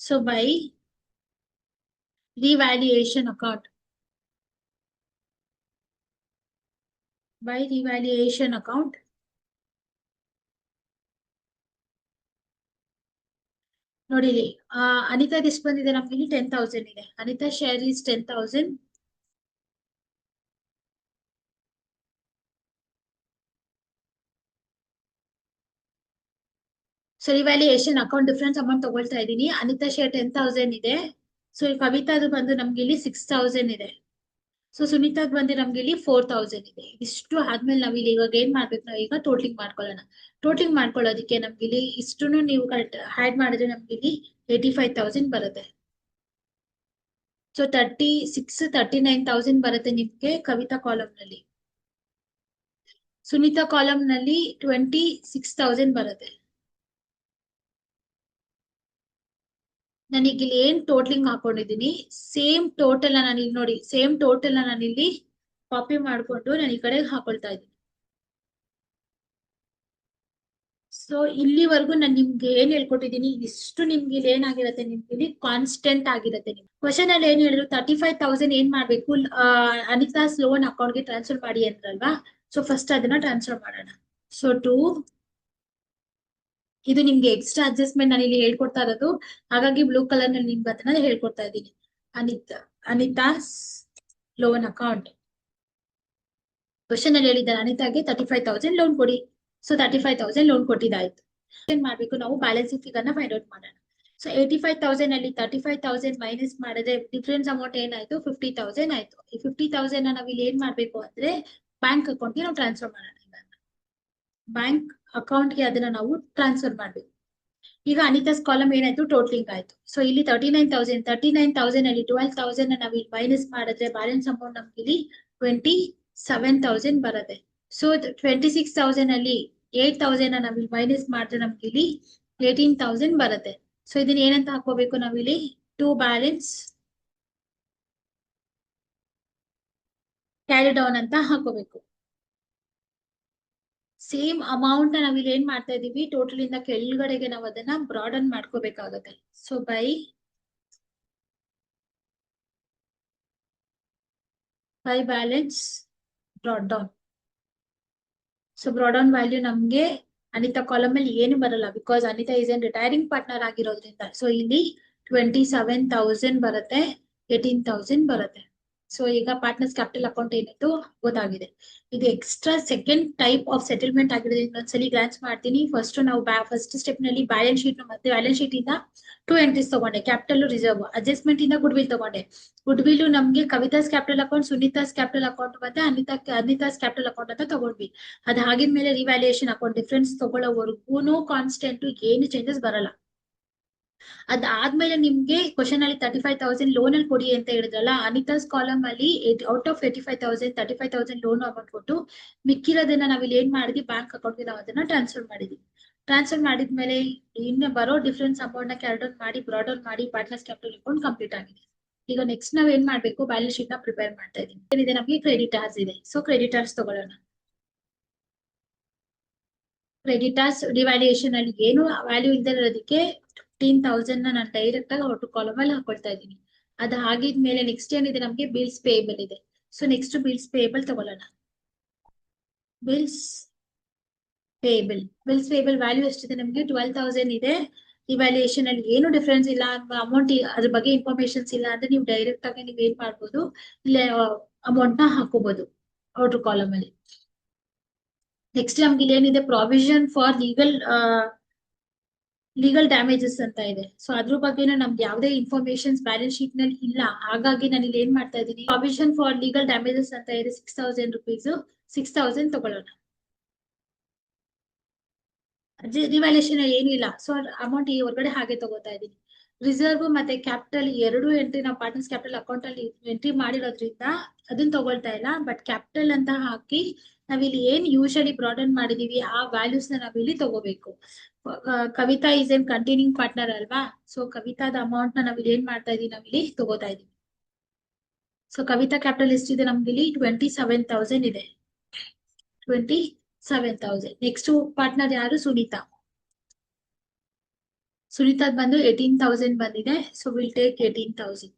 so by revaluation account, by revaluation account ನೋಡಿ ಇಲ್ಲಿ ಅನಿತಾ ಎಷ್ಟು ಬಂದಿದೆ ನಮ್ಗೆ ಇಲ್ಲಿ 10,000 ಇದೆ. Anita share is 10,000. So revaluation account difference amount ತಗೊಳ್ತಾ ಇದ್ದೀನಿ. ಅನಿತಾ ಶೇರ್ 10,000 ಇದೆ. ಸೊ ಕವಿತಾದು ಬಂದು ನಮ್ಗೆ ಇಲ್ಲಿ 6,000 ಇದೆ. ಸೊ ಸುನೀತಾದ್ ಬಂದು ನಮ್ಗೆ ಇಲ್ಲಿ 4,000 ಇದೆ. ಇಷ್ಟು ಆದ್ಮೇಲೆ ನಾವ್ ಇಲ್ಲಿ ಇವಾಗ ಏನ್ ಮಾಡ್ಬೇಕು, ನಾವು ಈಗ ಟೋಟ್ಲಿಂಗ್ ಮಾಡ್ಕೊಳ್ಳೋಣ. ಟೋಟ್ಲಿಂಗ್ ಮಾಡ್ಕೊಳ್ಳೋದಕ್ಕೆ ನಮ್ಗೆ ಇಲ್ಲಿ ಇಷ್ಟನ್ನು ನೀವು ಕರೆಕ್ಟ್ ಆಡ್ ಮಾಡಿದ್ರೆ ನಮ್ಗೆ ಇಲ್ಲಿ 85,000 ಬರುತ್ತೆ. ಸೊ 39,000 ಬರುತ್ತೆ ನಿಮ್ಗೆ ಕವಿತಾ ಕಾಲಮ್ ನಲ್ಲಿ. ಸುನೀತಾ ಕಾಲಮ್ ನಲ್ಲಿ 26,000 ಬರುತ್ತೆ. ನನಗೆ ಇಲ್ಲಿ ಏನ್ ಟೋಟ್ಲಿಂಗ್ ಹಾಕೊಂಡಿದೀನಿ, ಸೇಮ್ ಟೋಟಲ್ ನಾನು ಇಲ್ಲಿ ನೋಡಿ, ಸೇಮ್ ಟೋಟಲ್ ನಾನು ಇಲ್ಲಿ ಕಾಪಿ ಮಾಡ್ಕೊಂಡು ನಾನು ಈ ಕಡೆ ಹಾಕೊಳ್ತಾ ಇದ್ದೀನಿ. ಸೊ ಇಲ್ಲಿವರೆಗೂ ನಾನು ನಿಮ್ಗೆ ಏನ್ ಹೇಳ್ಕೊಟ್ಟಿದ್ದೀನಿ ಇಷ್ಟು ನಿಮ್ಗೆ ಇಲ್ಲಿ ಏನಾಗಿರತ್ತೆ, ನಿಮ್ಗೆ ಇಲ್ಲಿ ಕಾನ್ಸ್ಟೆಂಟ್ ಆಗಿರತ್ತೆ. ನಿಮ್ಗೆ ಕ್ವಶನ್ ಅಲ್ಲಿ ಏನ್ ಹೇಳಿದ್ರು 35,000 ಏನ್ ಮಾಡ್ಬೇಕು, ಅನಿತಾಸ್ ಲೋನ್ ಅಕೌಂಟ್ಗೆ ಟ್ರಾನ್ಸ್ಫರ್ ಮಾಡಿ ಅಂದ್ರಲ್ವಾ. ಸೊ ಫಸ್ಟ್ ಅದನ್ನ ಟ್ರಾನ್ಸ್ಫರ್ ಮಾಡೋಣ. ಸೊ ಇದು ನಿಮ್ಗೆ ಎಕ್ಸ್ಟ್ರಾ ಅಡ್ಜಸ್ಟ್ಮೆಂಟ್ ನಾನು ಇಲ್ಲಿ ಹೇಳ್ಕೊಡ್ತಾ ಇರೋದು, ಹಾಗಾಗಿ ಬ್ಲೂ ಕಲರ್ ನಲ್ಲಿ ನಿಮ್ಗೆ ಅದನ್ನ ಹೇಳ್ಕೊಡ್ತಾ ಇದ್ದೀನಿ. ಅನಿತಾಸ್ ಲೋನ್ ಅಕೌಂಟ್ ಕ್ವಶನ್ ಅಲ್ಲಿ ಹೇಳಿದ್ದಾರೆ ಅನಿತಾಗೆ 35,000 ಲೋನ್ ಕೊಡಿ. ಸೊ 35,000 ಲೋನ್ ಕೊಟ್ಟಿದ್ದಾಯ್ತು. ಏನ್ ಮಾಡ್ಬೇಕು, ನಾವು ಬ್ಯಾಲೆನ್ಸ್ ಫಿಗರ್ ನ ಫೈಂಡ್ ಔಟ್ ಮಾಡೋಣ. ಸೊ 85,000 ಅಲ್ಲಿ 35,000 ಮೈನಸ್ ಮಾಡಿದ್ರೆ ಡಿಫರೆನ್ಸ್ ಅಮೌಂಟ್ ಏನಾಯ್ತು, 50,000 ಆಯ್ತು. ಈ 50,000 ನಾವ್ ಇಲ್ಲಿ ಏನ್ ಮಾಡ್ಬೇಕು ಅಂದ್ರೆ ಬ್ಯಾಂಕ್ ಅಕೌಂಟ್ಗೆ ನಾವು ಟ್ರಾನ್ಸ್ಫರ್ ಮಾಡೋಣ. ಬ್ಯಾಂಕ್ ಅಕೌಂಟ್ಗೆ ಅದನ್ನ ನಾವು ಟ್ರಾನ್ಸ್ಫರ್ ಮಾಡ್ಬೇಕು. ಈಗ ಅನಿತಾಸ್ ಕಾಲಮ್ ಏನಾಯ್ತು, ಟೋಟ್ಲಿಂಗ್ ಆಯ್ತು. ಸೊ ಇಲ್ಲಿ 39,000 ಅಲ್ಲಿ 12,000 ನಾವು ಇಲ್ಲಿ ಮೈನಸ್ ಮಾಡಿದ್ರೆ ಬ್ಯಾಲೆನ್ಸ್ ಅಮೌಂಟ್ ನಮ್ಗೆ ಇಲ್ಲಿ 27,000 ಬರುತ್ತೆ. ಸೊ 26,000 ಅಲ್ಲಿ 8,000 ನಾವ್ ಇಲ್ಲಿ ಮೈನಸ್ ಮಾಡಿದ್ರೆ ನಮ್ಗೆ ಇಲ್ಲಿ 18,000 ಬರುತ್ತೆ. ಸೊ ಇದನ್ನ ಏನಂತ ಹಾಕೋಬೇಕು ನಾವಿಲ್ಲಿ, ಟು ಬ್ಯಾಲೆನ್ಸ್ ಕ್ಯಾರಿ ಡೌನ್ ಅಂತ ಹಾಕೋಬೇಕು. ಸೇಮ್ ಅಮೌಂಟ್ ನಾವಿಲ್ಲಿ ಏನ್ ಮಾಡ್ತಾ ಇದೀವಿ, ಟೋಟಲ್ ಇಂದ ಕೆಳಗಡೆಗೆ ನಾವು ಅದನ್ನ ಬ್ರಾಡನ್ ಮಾಡ್ಕೋಬೇಕಾಗತ್ತೆ. So by balance brought down. So brought down value ನಮ್ಗೆ ಅನಿತಾ ಕಾಲಮ್ ಅಲ್ಲಿ ಏನು ಬರಲ್ಲ, because Anita is N retiring partner ಆಗಿರೋದ್ರಿಂದ. ಸೊ ಇಲ್ಲಿ 27,000 ಬರುತ್ತೆ, 18,000 ಬರುತ್ತೆ. ಸೊ ಈಗ ಪಾರ್ಟ್ನರ್ಸ್ ಕ್ಯಾಪಿಟಲ್ ಅಕೌಂಟ್ ಏನಿತ್ತು ಗೊತ್ತಾಗಿದೆ. ಇದು extra second type of settlement ಆಗಿರೋದ್ರಿಂದ ಇನ್ನೊಂದ್ಸಲಿ ಗ್ಲಾನ್ಸ್ ಮಾಡ್ತೀನಿ. ಫಸ್ಟ್ ಸ್ಟೆಪ್ ನಲ್ಲಿ ಬ್ಯಾಲೆನ್ಸ್ ಶೀಟ್ ಮತ್ತೆ ಬ್ಯಾಲೆನ್ಸ್ ಶೀಟ್ ಇಂದ 2 ಎಂಟ್ರೀಸ್ ತಗೊಂಡೆ, ಕ್ಯಾಪಿಟಲ್ ರಿಸರ್ವ್. ಅಡ್ಜಸ್ಟ್ಮೆಂಟ್ ಇಂದ ಗುಡ್ ವಿಲ್ ತಗೊಂಡೆ. ಗುಡ್ ವಿಲ್ ನಮ್ಗೆ Kavita's capital account, Sunita's capital account ಮತ್ತೆ ಅನಿತಾಸ್ ಕ್ಯಾಪಿಟಲ್ ಅಕೌಂಟ್ ಅಂತ ತಗೊಂಡ್ವಿ. ಅದ್ ಆಗಿದ್ಮೇಲೆ ರಿವ್ಯಾಲ್ಯೂಯೇಷನ್ ಅಕೌಂಟ್ ಡಿಫರೆನ್ಸ್ ತಗೊಳ್ಳೋವರೆಗೂ ಕಾನ್ಸ್ಟೆಂಟ್ ಏನು ಚೇಂಜಸ್ ಬರಲ್ಲ. ಅದಾದ್ಮೇಲೆ ನಿಮ್ಗೆ ಕ್ವಶನ್ ಅಲ್ಲಿ 35,000 ಲೋನ್ ಅಲ್ಲಿ ಕೊಡಿ ಅಂತ ಹೇಳಿದ್ರಲ್ಲ, ಅನಿತಾಸ್ ಕಾಲಮ್ ಅಲ್ಲಿ ಔಟ್ ಆಫ್ 85,000 35,000 ಲೋನ್ ಅಮೌಂಟ್ ಕೊಟ್ಟು ಮಿಕ್ಕಿರೋದನ್ನ ನಾವಿಲ್ಲಿ ಏನ್ ಮಾಡಿದ್ವಿ, ಬ್ಯಾಂಕ್ ಅಕೌಂಟ್ಗೆ ನಾವು ಅದನ್ನ ಟ್ರಾನ್ಸ್ಫರ್ ಮಾಡಿದ್ವಿ. ಟ್ರಾನ್ಸ್ಫರ್ ಮಾಡಿದ್ಮೇಲೆ ಇನ್ನು ಬರೋ ಡಿಫರೆನ್ಸ್ ಅಮೌಂಟ್ ನ ಕ್ಯಾರಿ ಡೌನ್ ಮಾಡಿ ಬ್ರಾಡ್ ಔಟ್ ಮಾಡಿ ಪಾರ್ಟ್ನರ್ಸ್ ಕ್ಯಾಪಿಟಲ್ ಅಕೌಂಟ್ ಕಂಪ್ಲೀಟ್ ಆಗಿದೆ. ಈಗ ನೆಕ್ಸ್ಟ್ ನಾವ್ ಏನ್ ಮಾಡ್ಬೇಕು, ಬ್ಯಾಲೆನ್ಸ್ ಶೀಟ್ ನ ಪ್ರಿಪೇರ್ ಮಾಡ್ತಾ ಇದೀನಿ. ಏನಿದೆ, ನಮಗೆ ಕ್ರೆಡಿಟರ್ಸ್ ಇದೆ. ಸೊ ಕ್ರೆಡಿಟರ್ಸ್ ತಗೊಳ್ಳೋಣ. ಕ್ರೆಡಿಟರ್ಸ್ ಡಿವ್ಯಾಲ್ಯೂಯೇಷನ್ ಅಲ್ಲಿ ಏನು ವ್ಯಾಲ್ಯೂ ಇಲ್ದಿರೋದಕ್ಕೆ 15,000 ನಾನು ಡೈರೆಕ್ಟ್ ಆಗಿ ಒಟ್ಟು ಕಾಲಮ್ ಅಲ್ಲಿ ಹಾಕೊಳ್ತಾ ಇದ್ದೀನಿ. ಅದು ಆಗಿದ್ಮೇಲೆ ನೆಕ್ಸ್ಟ್ ಏನಿದೆ, ನಮಗೆ ಬಿಲ್ಸ್ ಪೇಯಬಲ್ ಇದೆ. ಸೊ ನೆಕ್ಸ್ಟ್ ಬಿಲ್ಸ್ ಪೇಯಬಲ್ ತಗೊಳ್ಳೋಣ. ಬಿಲ್ಸ್ ಪೇಯಬಲ್ ವ್ಯಾಲ್ಯೂ ಎಷ್ಟಿದೆ, ನಮಗೆ 12,000 ಇದೆ. ಇವ್ಯಾಲ್ಯೂಯೇಷನ್ ಅಲ್ಲಿ ಏನು ಡಿಫ್ರೆನ್ಸ್ ಇಲ್ಲ, ಅಮೌಂಟ್ ಅದ್ರ ಬಗ್ಗೆ ಇನ್ಫಾರ್ಮೇಶನ್ಸ್ ಇಲ್ಲ ಅಂದ್ರೆ ನೀವು ಡೈರೆಕ್ಟ್ ಆಗಿ ನೀವು ಏನ್ ಮಾಡ್ಬೋದು, ಇಲ್ಲ ಅಮೌಂಟ್ ನ ಹಾಕೋಬಹುದು ಔಟರ್ ಕಾಲಮ್ ಅಲ್ಲಿ. ನೆಕ್ಸ್ಟ್ ನಮ್ಗೆ ಇಲ್ಲಿ ಏನಿದೆ, ಪ್ರಾವಿಷನ್ ಫಾರ್ ಲೀಗಲ್ ಡ್ಯಾಮೇಜಸ್ ಅಂತ ಇದೆ. ಸೊ ಅದ್ರ ಬಗ್ಗೆನೂ ನಮ್ಗೆ ಯಾವುದೇ ಇನ್ಫಾರ್ಮೇಶನ್ಸ್ ಬ್ಯಾಲೆನ್ಸ್ ಶೀಟ್ ನಲ್ಲಿ ಇಲ್ಲ. ಹಾಗಾಗಿ ನಾನು ಇಲ್ಲಿ ಏನ್ ಮಾಡ್ತಾ ಇದ್ದೀನಿ, ಪ್ರಾವಿಷನ್ ಫಾರ್ ಲೀಗಲ್ ಡ್ಯಾಮೇಜಸ್ ಅಂತ ಇದೆ 6,000 ರುಪೀಸ್. 6,000 ತಗೊಳ್ಳೋಣ. ರಿವ್ಯಾಲ್ಯೂಯೇಷನ್ ಏನು ಇಲ್ಲ, ಸೊ ಅಮೌಂಟ್ ಈ ಹೊರಗಡೆ ಹಾಗೆ ತಗೋತಾ ಇದೀನಿ. ರಿಸರ್ವ್ ಮತ್ತೆ ಕ್ಯಾಪಿಟಲ್ ಎರಡು ಎಂಟ್ರಿ ನಾವು ಪಾರ್ಟ್ನರ್ಸ್ ಕ್ಯಾಪಿಟಲ್ ಅಕೌಂಟ್ ಅಲ್ಲಿ ಎಂಟ್ರಿ ಮಾಡಿರೋದ್ರಿಂದ ಅದನ್ನ ತಗೊಳ್ತಾ ಇಲ್ಲ. ಬಟ್ ಕ್ಯಾಪಿಟಲ್ ಅಂತ ಹಾಕಿ ನಾವಿಲ್ಲಿ ಏನ್ ಯೂಶಲಿ ಬ್ರಾಡನ್ ಮಾಡಿದೀವಿ ಆ ವ್ಯಾಲ್ಯೂಸ್ ನ ನಾವಿಲ್ಲಿ ತಗೋಬೇಕು. Kavita is an continuing partner ಅಲ್ವಾ, ಸೊ ಕವಿತಾದ ಅಮೌಂಟ್ ನ ನಾವಿಲ್ಲಿ ಏನ್ ಮಾಡ್ತಾ ಇದೀವಿ, ನಾವಿಲ್ಲಿ ತಗೋತಾ ಇದೀವಿ. ಸೊ ಕವಿತಾ ಕ್ಯಾಪಿಟಲ್ ಎಷ್ಟಿದೆ, ನಮ್ಗಿಲ್ಲಿ 27,000 ಇದೆ. 27,000. ನೆಕ್ಸ್ಟ್ ಪಾರ್ಟ್ನರ್ ಯಾರು, ಸುನೀತಾ. ಸುನೀತಾದ್ ಬಂದು 18,000 ಬಂದಿದೆ. So will take 18,000.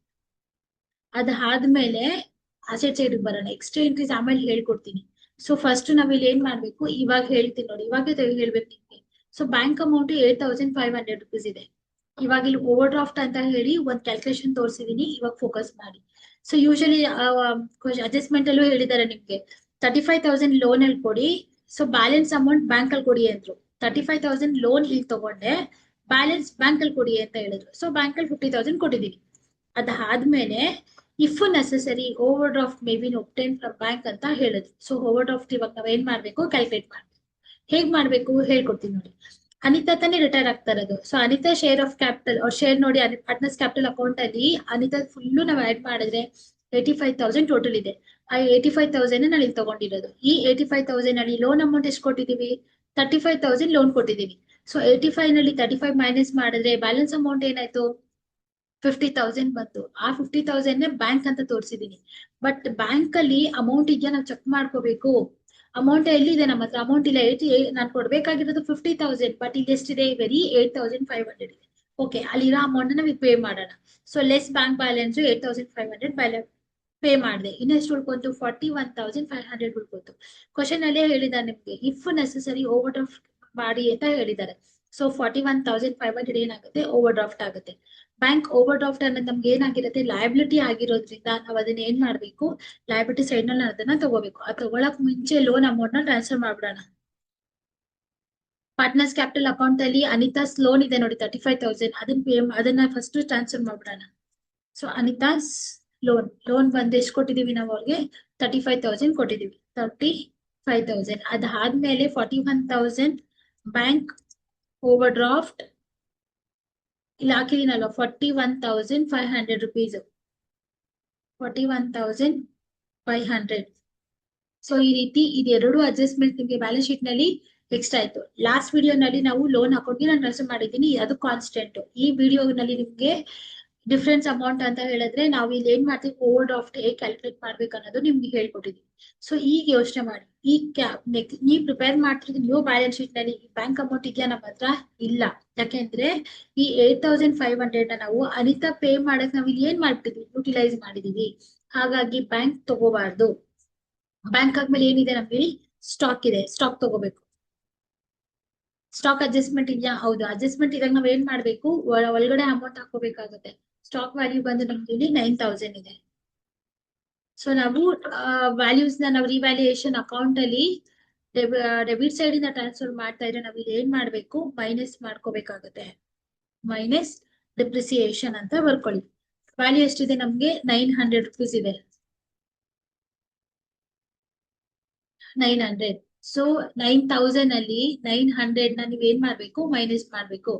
ಅದಾದ್ಮೇಲೆ ಅಸೆಟ್ ಸೈಡ್ ಬರೋಣ. ಎಕ್ಸ್ಟ್ರಾ ಎಂಟ್ರೀಸ್ ಆಮೇಲೆ ಹೇಳ್ಕೊಡ್ತೀನಿ. ಸೊ ಫಸ್ಟ್ ನಾವಿಲ್ಲಿ ಏನ್ ಮಾಡ್ಬೇಕು, ಇವಾಗ ಹೇಳ್ತೀನಿ ನೋಡಿ, ಇವಾಗ ಹೇಳ್ಬೇಕು ನಿಮ್ಗೆ. ಸೊ ಬ್ಯಾಂಕ್ ಅಮೌಂಟ್ 8,500 ರುಪೀಸ್ ಇದೆ. ಇವಾಗ ಇಲ್ಲಿ ಓವರ್ ಡ್ರಾಫ್ಟ್ ಅಂತ ಹೇಳಿ ಒಂದ್ ಕ್ಯಾಲ್ಕುಲೇಷನ್ ತೋರಿಸಿದೀನಿ, ಇವಾಗ ಫೋಕಸ್ ಮಾಡಿ. ಸೊ ಯೂಶಲಿ ಅಡ್ಜಸ್ಟ್ಮೆಂಟ್ ಅಲ್ಲೂ ಹೇಳಿದ್ದಾರೆ ನಿಮ್ಗೆ 35,000 ಲೋನ್ ಅಲ್ಲಿ ಕೊಡಿ, ಸೊ ಬ್ಯಾಲೆನ್ಸ್ ಅಮೌಂಟ್ ಬ್ಯಾಂಕ್ ಅಲ್ಲಿ ಕೊಡಿ ಅಂದ್ರು. 35,000 ಲೋನ್ ಇಲ್ಲಿ ತಗೊಂಡೆ, ಬ್ಯಾಲೆನ್ಸ್ ಬ್ಯಾಂಕ್ ಅಲ್ಲಿ ಕೊಡಿ ಅಂತ ಹೇಳಿದ್ರು. ಸೊ ಬ್ಯಾಂಕ್ ಅಲ್ಲಿ 50,000 ಕೊಟ್ಟಿದೀವಿ. ಅದಾದ್ಮೇಲೆ if necessary over draft may be obtain from bank ಅಂತ ಹೇಳಿದ್ರು. ಸೊ ಓವರ್ ಡ್ರಾಫ್ಟ್ ಇವಾಗ ನಾವ್ ಏನ್ ಮಾಡ್ಬೇಕು, ಕ್ಯಾಲ್ಕುಲೇಟ್ ಮಾಡ್ಬೇಕು. ಹೇಗ್ ಮಾಡ್ಬೇಕು ಹೇಳ್ಕೊಡ್ತೀನಿ ನೋಡಿ. ಅನಿತಾ ತಾನೇ ರಿಟೈರ್ ಆಗ್ತಾ ಇರೋದು. So Anita share of capital ಅವ್ರ ಶೇರ್ ನೋಡಿ, ಪಾರ್ಟ್ನರ್ಸ್ ಕ್ಯಾಪಿಟಲ್ ಅಕೌಂಟ್ ಅಲ್ಲಿ ಅನಿತಾ ಫುಲ್ಲು ನಾವು ಆಡ್ ಮಾಡಿದ್ರೆ 85,000 ಟೋಟಲ್ ಇದೆ. ಆ 85,000 ನಾನು ಇಲ್ಲಿ ತಗೊಂಡಿರೋದು. ಈ 85,000 ಅಲ್ಲಿ ಲೋನ್ ಅಮೌಂಟ್ ಎಷ್ಟು ಕೊಟ್ಟಿದೀವಿ, 35,000 ಲೋನ್ ಕೊಟ್ಟಿದೀವಿ. ಸೊ 85 ನಲ್ಲಿ 35 ಮೈನಸ್ ಮಾಡಿದ್ರೆ ಬ್ಯಾಲೆನ್ಸ್ ಅಮೌಂಟ್ ಏನಾಯ್ತು, 50,000 ಬಂತು. ಆ 50,000 ಬ್ಯಾಂಕ್ ಅಂತ ತೋರಿಸಿದೀನಿ. ಬಟ್ ಬ್ಯಾಂಕ್ ಅಲ್ಲಿ ಅಮೌಂಟ್ ಇದೆಯಾ ನಾವು ಚೆಕ್ ಮಾಡ್ಕೋಬೇಕು. ಅಮೌಂಟ್ ಎಲ್ಲಿದೆ, ನಮ್ಮ ಹತ್ರ ಅಮೌಂಟ್ ಇಲ್ಲ. ನಾನು ಕೊಡ್ಬೇಕಾಗಿರೋದು 50,000, ಬಟ್ ಇಲ್ಲಿ ಎಷ್ಟಿದೆ, ಬರೀ 8,500 ಇದೆ. ಓಕೆ, ಅಲ್ಲಿರೋ ಅಮೌಂಟ್ ನಾವು ಪೇ ಮಾಡೋಣ. So less bank balance 8,500 pay ಮಾಡಿದೆ. ಇನ್ನೆಷ್ಟು ಉಳ್ಕೊಂತು, 41,500 ಉಳ್ಕೊಂತು. ಕ್ವಶನ್ ಅಲ್ಲೇ ಹೇಳಿದ್ದಾರೆ ನಿಮ್ಗೆ, ಇಫ್ ನೆಸೆಸರಿ ಓವರ್ ಡ್ರಾಫ್ಟ್ ಮಾಡಿ ಅಂತ ಹೇಳಿದ್ದಾರೆ. ಸೊ 41,500 ಏನಾಗುತ್ತೆ, ಓವರ್ ಡ್ರಾಫ್ಟ್ ಆಗುತ್ತೆ. ಬ್ಯಾಂಕ್ ಓವರ್ ಡ್ರಾಫ್ಟ್ ಅನ್ನೋದು ನಮ್ಗೆ ಏನಾಗಿರುತ್ತೆ, ಲಯಬಿಲಿಟಿ ಆಗಿರೋದ್ರಿಂದ ನಾವು ಅದನ್ನ ಏನ್ ಮಾಡ್ಬೇಕು, ಲಯಬಿಲಿಟಿ ಸೈಡ್ ನಲ್ಲಿ ಅದನ್ನ ತಗೋಬೇಕು. ಅದು ತಗೊಳಕ್ ಮುಂಚೆ ಲೋನ್ ಅಮೌಂಟ್ ನ ಟ್ರಾನ್ಸ್ಫರ್ ಮಾಡ್ಬಿಡೋಣ. ಪಾರ್ಟ್ನರ್ಸ್ ಕ್ಯಾಪಿಟಲ್ ಅಕೌಂಟ್ ಅಲ್ಲಿ ಅನಿತಾಸ್ ಲೋನ್ ಇದೆ ನೋಡಿ 35,000, ಅದನ್ನ ಫಸ್ಟ್ ಟ್ರಾನ್ಸ್ಫರ್ ಮಾಡ್ಬಿಡೋಣ. ಸೊ ಅನಿತಾಸ್ ಲೋನ್ ಬಂದು ಎಷ್ಟು ಕೊಟ್ಟಿದೀವಿ ನಾವು ಅವ್ರಿಗೆ, 35,000 ಕೊಟ್ಟಿದೀವಿ. 35,000 ಅದಾದ್ಮೇಲೆ 41,000 ಬ್ಯಾಂಕ್ ಓವರ್ ಡ್ರಾಫ್ಟ್ ಇಲ್ಲಿ ಹಾಕಿದೀನಲ್ವ, 41,500 ರುಪೀಸ್. 41,500. ಸೊ ಈ ರೀತಿ ಇದೆರಡು ಅಡ್ಜಸ್ಟ್ಮೆಂಟ್ ನಿಮ್ಗೆ ಬ್ಯಾಲೆನ್ಸ್ ಶೀಟ್ ನಲ್ಲಿ ಎಕ್ಸ್ಟ್ರಾ ಆಯ್ತು. ಲಾಸ್ಟ್ ವಿಡಿಯೋ ನಲ್ಲಿ ನಾವು ಲೋನ್ ಅಕೌಂಟ್ಗೆ ನಾನು ಟ್ರಾನ್ಸ್ಫರ್ ಮಾಡಿದ್ದೀನಿ, ಅದು ಕಾನ್ಸ್ಟೆಂಟ್. ಈ ವಿಡಿಯೋ ನಲ್ಲಿ ನಿಮ್ಗೆ ಡಿಫ್ರೆನ್ಸ್ ಅಮೌಂಟ್ ಅಂತ ಹೇಳಿದ್ರೆ ನಾವು ಇಲ್ಲಿ ಏನ್ ಮಾಡ್ತೀವಿ, ಓವರ್ ಡ್ರಾಫ್ಟ್ ಹೇಗೆ ಕ್ಯಾಲ್ಕುಲೇಟ್ ಮಾಡ್ಬೇಕು ಅನ್ನೋದು ನಿಮ್ಗೆ ಹೇಳ್ಕೊಟ್ಟಿದ್ವಿ. ಸೊ ಈಗ ಯೋಚನೆ ಮಾಡಿ, ಈ ನೀವು ಪ್ರಿಪೇರ್ ಮಾಡ್ತಿರೋದು ನ್ಯೂ ಬ್ಯಾಲೆನ್ಸ್ ಶೀಟ್ ನಲ್ಲಿ ಬ್ಯಾಂಕ್ ಅಮೌಂಟ್ ಇದೆಯಾ, ನಮ್ಮ ಹತ್ರ ಇಲ್ಲ. ಯಾಕೆಂದ್ರೆ ಈ 8,500 ನಾವು ಅನಿತಾ ಪೇ ಮಾಡಕ್ ನಾವ್ ಇಲ್ಲಿ ಏನ್ ಮಾಡ್ತಿದ್ವಿ, ಯುಟಿಲೈಸ್ ಮಾಡಿದೀವಿ. ಹಾಗಾಗಿ ಬ್ಯಾಂಕ್ ತಗೋಬಾರ್ದು. ಬ್ಯಾಂಕ್ ಆದ್ಮೇಲೆ ಏನಿದೆ, ನಮ್ಗೆ ಸ್ಟಾಕ್ ಇದೆ, ಸ್ಟಾಕ್ ತಗೋಬೇಕು. ಸ್ಟಾಕ್ ಅಡ್ಜಸ್ಟ್ಮೆಂಟ್ ಇದೆಯಾ, ಹೌದು. ಅಡ್ಜಸ್ಟ್ಮೆಂಟ್ ಇದಾಗ ನಾವ್ ಏನ್ ಮಾಡ್ಬೇಕು, ಒಳಗಡೆ ಅಮೌಂಟ್ ಹಾಕೋಬೇಕಾಗುತ್ತೆ. ಸ್ಟಾಕ್ ವ್ಯಾಲ್ಯೂ ಬಂದು ನಮ್ಗೆ ಇಲ್ಲಿ 9,000 ಇದೆ. ಸೊ ನಾವು ವ್ಯಾಲ್ಯೂಸ್ ನಾವು ರಿವ್ಯಾಲ್ಯೂಯೇಷನ್ ಅಕೌಂಟ್ ಅಲ್ಲಿ ಡೆಬಿಟ್ ಸೈಡ್ ಇಂದ ಟ್ರಾನ್ಸ್ಫರ್ ಮಾಡ್ತಾ ಇದ್ರೆ ನಾವ್ ಇಲ್ಲಿ ಏನ್ ಮಾಡ್ಬೇಕು, ಮೈನಸ್ ಮಾಡ್ಕೋಬೇಕಾಗುತ್ತೆ. ಮೈನಸ್ ಡಿಪ್ರಿಸಿಯೇಷನ್ ಅಂತ ಬರ್ಕೊಳ್ಳಿ. ವ್ಯಾಲ್ಯೂ ಎಷ್ಟಿದೆ, ನಮ್ಗೆ 900 ರುಪೀಸ್ ಇದೆ. 900. ಸೊ 9,000 ಅಲ್ಲಿ 900 ನ ನೀವ್ ಏನ್ ಮಾಡ್ಬೇಕು, ಮೈನಸ್ ಮಾಡ್ಬೇಕು.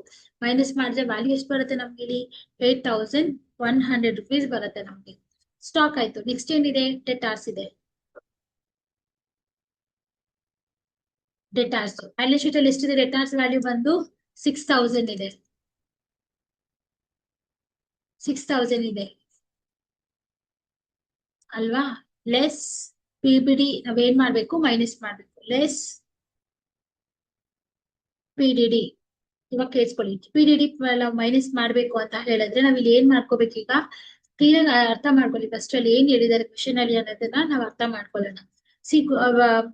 ಮೈನಸ್ ಮಾಡಿದ್ರೆ ವ್ಯಾಲ್ಯೂ ಎಷ್ಟು ಬರುತ್ತೆ ನಮ್ಗೆ ಇಲ್ಲಿ? 8,100 ರುಪೀಸ್ ಬರುತ್ತೆ ನಮ್ಗೆ. ಸ್ಟಾಕ್ ಆಯ್ತು. ನೆಕ್ಸ್ಟ್ ಏನಿದೆ? ಡೆಟಾರ್ಸ್ ಇದೆ. ಡೆಟಾರ್ಸ್ ಬ್ಯಾಲೆನ್ಸ್ ಶೀಟ್ ಅಲ್ಲಿ ಎಷ್ಟಿದೆ? ಡೆಟಾರ್ಸ್ ವ್ಯಾಲ್ಯೂ ಬಂದು 6,000 ಇದೆ. 6,000 ಇದೆ ಅಲ್ವಾ? ಲೆಸ್ PBD ನಾವೇನ್ ಮಾಡ್ಬೇಕು? ಮೈನಸ್ ಮಾಡ್ಬೇಕು. Less PDD. ಇವಾಗ ಕೇಳಿಸ್ಕೊಳ್ಳಿ. PDD ಮೈನಸ್ ಮಾಡ್ಬೇಕು ಅಂತ ಹೇಳಿದ್ರೆ ನಾವ್ ಇಲ್ಲಿ ಏನ್ ಮಾಡ್ಕೋಬೇಕು? ಈಗ ಕ್ಲಿಯರ್ ಅರ್ಥ ಮಾಡ್ಕೊಳ್ಳಿ. ಫಸ್ಟ್ ಅಲ್ಲಿ ಏನ್ ಹೇಳಿದಾರೆ ಕ್ವಶನ್ ಅಲ್ಲಿ ಅನ್ನೋದನ್ನ ನಾವ್ ಅರ್ಥ ಮಾಡ್ಕೊಳ್ಳೋಣ.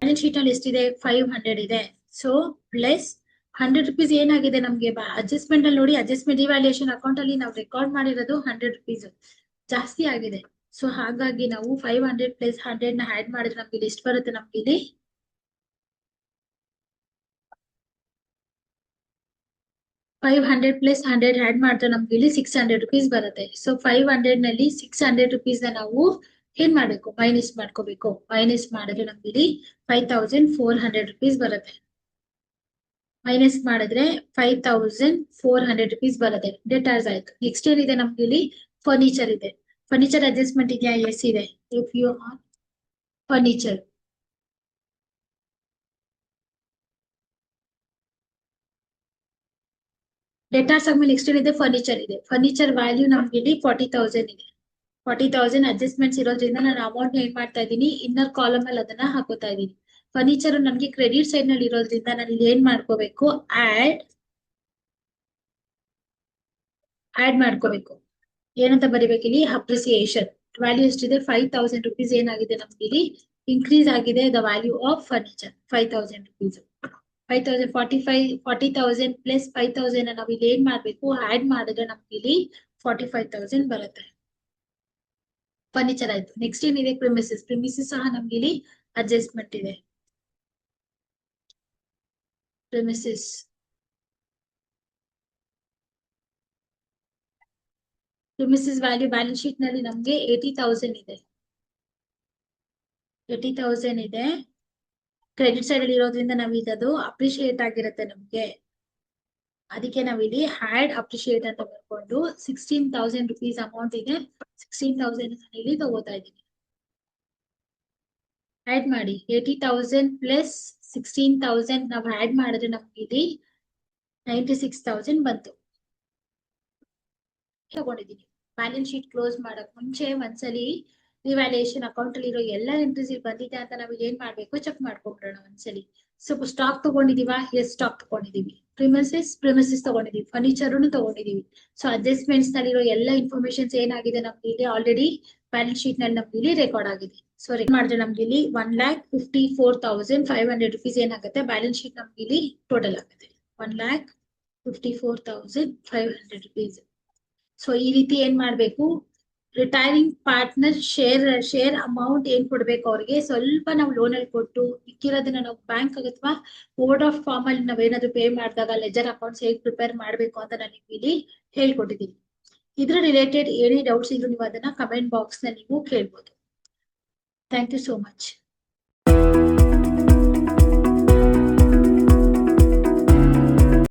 ಬ್ಯಾಲೆನ್ಸ್ ಶೀಟ್ ಅಲ್ಲಿ ಎಷ್ಟಿದೆ? 500 ಇದೆ. ಸೊ ಪ್ಲಸ್ 100 ರುಪೀಸ್ ಏನಾಗಿದೆ ನಮ್ಗೆ? ಅಡ್ಜಸ್ಟ್ಮೆಂಟ್ ಅಲ್ಲಿ ನೋಡಿ, ಅಡ್ಜಸ್ಟ್ಮೆಂಟ್ ಇವ್ಯಾಲ್ಯೂಯೇಷನ್ ಅಕೌಂಟ್ ಅಲ್ಲಿ ನಾವು ರೆಕಾರ್ಡ್ ಮಾಡಿರೋದು 100 ರುಪೀಸ್ ಜಾಸ್ತಿ ಆಗಿದೆ. ಸೊ ಹಾಗಾಗಿ ನಾವು 500 ಪ್ಲಸ್ 100 ನ ಆಡ್ ಮಾಡಿದ್ರೆ ನಮ್ಗೆ ಇಲ್ಲಿ ಎಷ್ಟು ಬರುತ್ತೆ? ನಮ್ಗೆ ಇಲ್ಲಿ 500 ಪ್ಲಸ್ 100 ಆಡ್ ಮಾಡಿದ್ರೆ ನಮ್ಗೆ ಇಲ್ಲಿ 600 ರುಪೀಸ್ ಬರುತ್ತೆ. ಸೊ 500 ನಲ್ಲಿ 600 ರುಪೀಸ್ ನಾವು ಏನ್ ಮಾಡ್ಬೇಕು? ಮೈನಸ್ ಮಾಡ್ಕೋಬೇಕು. ಮೈನಸ್ ಮಾಡಿದ್ರೆ ನಮ್ಗೆ ಇಲ್ಲಿ 5,400 ರುಪೀಸ್ ಬರುತ್ತೆ. ಮೈನಸ್ ಮಾಡಿದ್ರೆ 5,400 ರುಪೀಸ್ ಬರುತ್ತೆ. ಡೆಟಾರ್ಸ್ ಆಯ್ತು. ನೆಕ್ಸ್ಟ್ ಏನಿದೆ ನಮ್ಗೆ ಇಲ್ಲಿ? ಫರ್ನಿಚರ್ ಇದೆ. ಫರ್ನಿಚರ್ ಅಡ್ಜಸ್ಟ್ಮೆಂಟ್ ಇದೆಯಾ? ಎಸ್ ಇದೆ. ಇಫ್ ಯು ಆನ್ ಫರ್ನಿಚರ್, ಡೆಟಾರ್ಸ್ ಆದ್ಮೇಲೆ ನೆಕ್ಸ್ಟ್ ಏನಿದೆ? ಫರ್ನಿಚರ್ ಇದೆ. ಫರ್ನಿಚರ್ ವ್ಯಾಲ್ಯೂ ನಮ್ಗೆ ಇಲ್ಲಿ 40,000 ಇದೆ. 40,000 ಅಡ್ಜಸ್ಟ್ಮೆಂಟ್ಸ್ ಇರೋದ್ರಿಂದ ನಾನು ಅಮೌಂಟ್ ಏನ್ ಮಾಡ್ತಾ ಇದ್ದೀನಿ? ಇನ್ನರ್ ಕಾಲಮ್ ಅಲ್ಲಿ ಅದನ್ನ ಹಾಕೋತಾ ಇದ್ದೀನಿ. ಫರ್ನಿಚರ್ ನನ್ಗೆ ಕ್ರೆಡಿಟ್ ಸೈಡ್ ನಲ್ಲಿ ಇರೋದ್ರಿಂದ ನಾನು ಇಲ್ಲಿ ಏನ್ ಮಾಡ್ಕೋಬೇಕು? ಆಡ್ ಮಾಡ್ಕೋಬೇಕು. ಏನಂತ ಬರಿಬೇಕು ಇಲ್ಲಿ? ಅಪ್ರಿಸಿಯೇಷನ್. ವ್ಯಾಲ್ಯೂ ಎಷ್ಟಿದೆ? 5,000 ರುಪೀಸ್ ಏನಾಗಿದೆ ನಮ್ಗೆ ಇಲ್ಲಿ? ಇನ್ಕ್ರೀಸ್ ಆಗಿದೆ the value of furniture 5,000 rupees. 40,000 plus 5,000 ನಾವು ಇಲ್ಲಿ ಏನ್ ಮಾಡ್ಬೇಕು? ಆಡ್ ಮಾಡಿದ್ರೆ ನಮ್ಗೆ ಇಲ್ಲಿ 45,000 ಬರುತ್ತೆ. ಫರ್ನಿಚರ್ ಆಯ್ತು. ನೆಕ್ಸ್ಟ್ ಏನಿದೆ? ಪ್ರಿಮಿಸಸ್. ಪ್ರಿಮಿಸಸ್ ಸಹ ನಮ್ಗೆ ಇಲ್ಲಿ ಅಡ್ಜಸ್ಟ್ಮೆಂಟ್ ಇದೆ. Premises premises value balance sheet ನಲ್ಲಿ ನಮ್ಗೆ 80,000 ಇದೆ. 80,000 ಇದೆ. ಕ್ರೆಡಿಟ್ ಸೈಡ್ ಅಲ್ಲಿ ಇರೋದ್ರಿಂದ ನಾವ್ ಇದದು ಅಪ್ರಿಶಿಯೇಟ್ ಆಗಿರುತ್ತೆ ನಮ್ಗೆ. ಅದಕ್ಕೆ ನಾವಿಲ್ಲಿ ಹ್ಯಾಡ್ ಅಪ್ರಿಶಿಯೇಟ್ ಅಂತ ಬರ್ಕೊಂಡು 16,000 ರುಪೀಸ್ ಅಮೌಂಟ್ ಇದೆ. 16,000 ಇಲ್ಲಿ ತಗೋತಾ ಇದ್ದೀನಿ. ಆಡ್ ಮಾಡಿ 80,000 ಪ್ಲಸ್ 16,000 ನಾವು ಆಡ್ ಮಾಡಿದ್ರೆ ನಮ್ಗೆ ಇಲ್ಲಿ 96,000 ಬಂತು. ತಗೊಂಡಿದ್ದೀನಿ. ಬ್ಯಾಲೆನ್ಸ್ ಶೀಟ್ ಕ್ಲೋಸ್ ಮಾಡಕ್ ಮುಂಚೆ ಒಂದ್ಸಲಿ ರಿವ್ಯಾಲ್ಯೂಯೇಷನ್ ಅಕೌಂಟ್ ಅಲ್ಲಿ ಇರೋ ಎಲ್ಲ ಎಂಟ್ರೀಸ್ ಇಲ್ಲಿ ಬಂದಿದೆ ಅಂತ ನಾವು ಏನ್ ಮಾಡ್ಬೇಕು? ಚೆಕ್ ಮಾಡ್ಕೊಂಡ್ಬಿಡೋಣ ಒಂದ್ಸಲಿ. ಸೊ ಸ್ಟಾಕ್ ತಗೊಂಡಿದೀವ? ಎಸ್, ಸ್ಟಾಕ್ ತಗೊಂಡಿದೀವಿ. ಪ್ರಿಮಿಸಸ್ ತಗೊಂಡಿದೀವಿ. ಫರ್ನಿಚರ್ ತಗೊಂಡಿದೀವಿ. ಸೊ ಅಡ್ಜಸ್ಟ್ಮೆಂಟ್ಸ್ ನಲ್ಲಿರೋ ಎಲ್ಲ ಇನ್ಫಾರ್ಮೇಶನ್ಸ್ ಏನಾಗಿದೆ ನಮ್ಗೆ ಇಲ್ಲಿ ಆಲ್ರೆಡಿ ಬ್ಯಾಲೆನ್ಸ್ ಶೀಟ್ ನಲ್ಲಿ ನಮ್ಗೆ ಇಲ್ಲಿ ರೆಕಾರ್ಡ್ ಆಗಿದೆ. ಸೊ ಮಾಡಿದ್ರೆ ನಮ್ಗೆ ಇಲ್ಲಿ 1,54,500 ರುಪೀಸ್ ಏನಾಗುತ್ತೆ? ಬ್ಯಾಲೆನ್ಸ್ ಶೀಟ್ ನಮ್ಗೆ ಇಲ್ಲಿ ಟೋಟಲ್ ಆಗುತ್ತೆ 1,54,500 ರುಪೀಸ್. ಸೊ ಈ ರೀತಿ ಏನ್ ಮಾಡ್ಬೇಕು? ರಿಟೈರಿಂಗ್ ಪಾರ್ಟ್ನರ್ ಶೇರ್ ಅಮೌಂಟ್ ಏನ್ ಕೊಡ್ಬೇಕು ಅವ್ರಿಗೆ ಸ್ವಲ್ಪ ನಾವು ಲೋನ್ ಅಲ್ಲಿ ಕೊಟ್ಟು ಮಿಕ್ಕಿರೋದನ್ನ ನಾವು ಬ್ಯಾಂಕ್ ಅಥವಾ ಬೋರ್ಡ್ ಆಫ್ ಫಾರ್ಮ್ ಅಲ್ಲಿ ನಾವೇನಾದ್ರು ಪೇ ಮಾಡಿದಾಗ ಲೆಜರ್ ಅಕೌಂಟ್ಸ್ ಹೇಗೆ ಪ್ರಿಪೇರ್ ಮಾಡ್ಬೇಕು ಅಂತ ನಾನು ಇಲ್ಲಿ ಹೇಳ್ಕೊಟ್ಟಿದ್ದೀನಿ. ಇದ್ರ ರಿಲೇಟೆಡ್ ಏನೇ ಡೌಟ್ಸ್ ಇದ್ರು ನೀವು ಅದನ್ನ ಕಮೆಂಟ್ ಬಾಕ್ಸ್ ನಲ್ಲಿ ನೀವು ಕೇಳ್ಬೋದು. Thank you so much.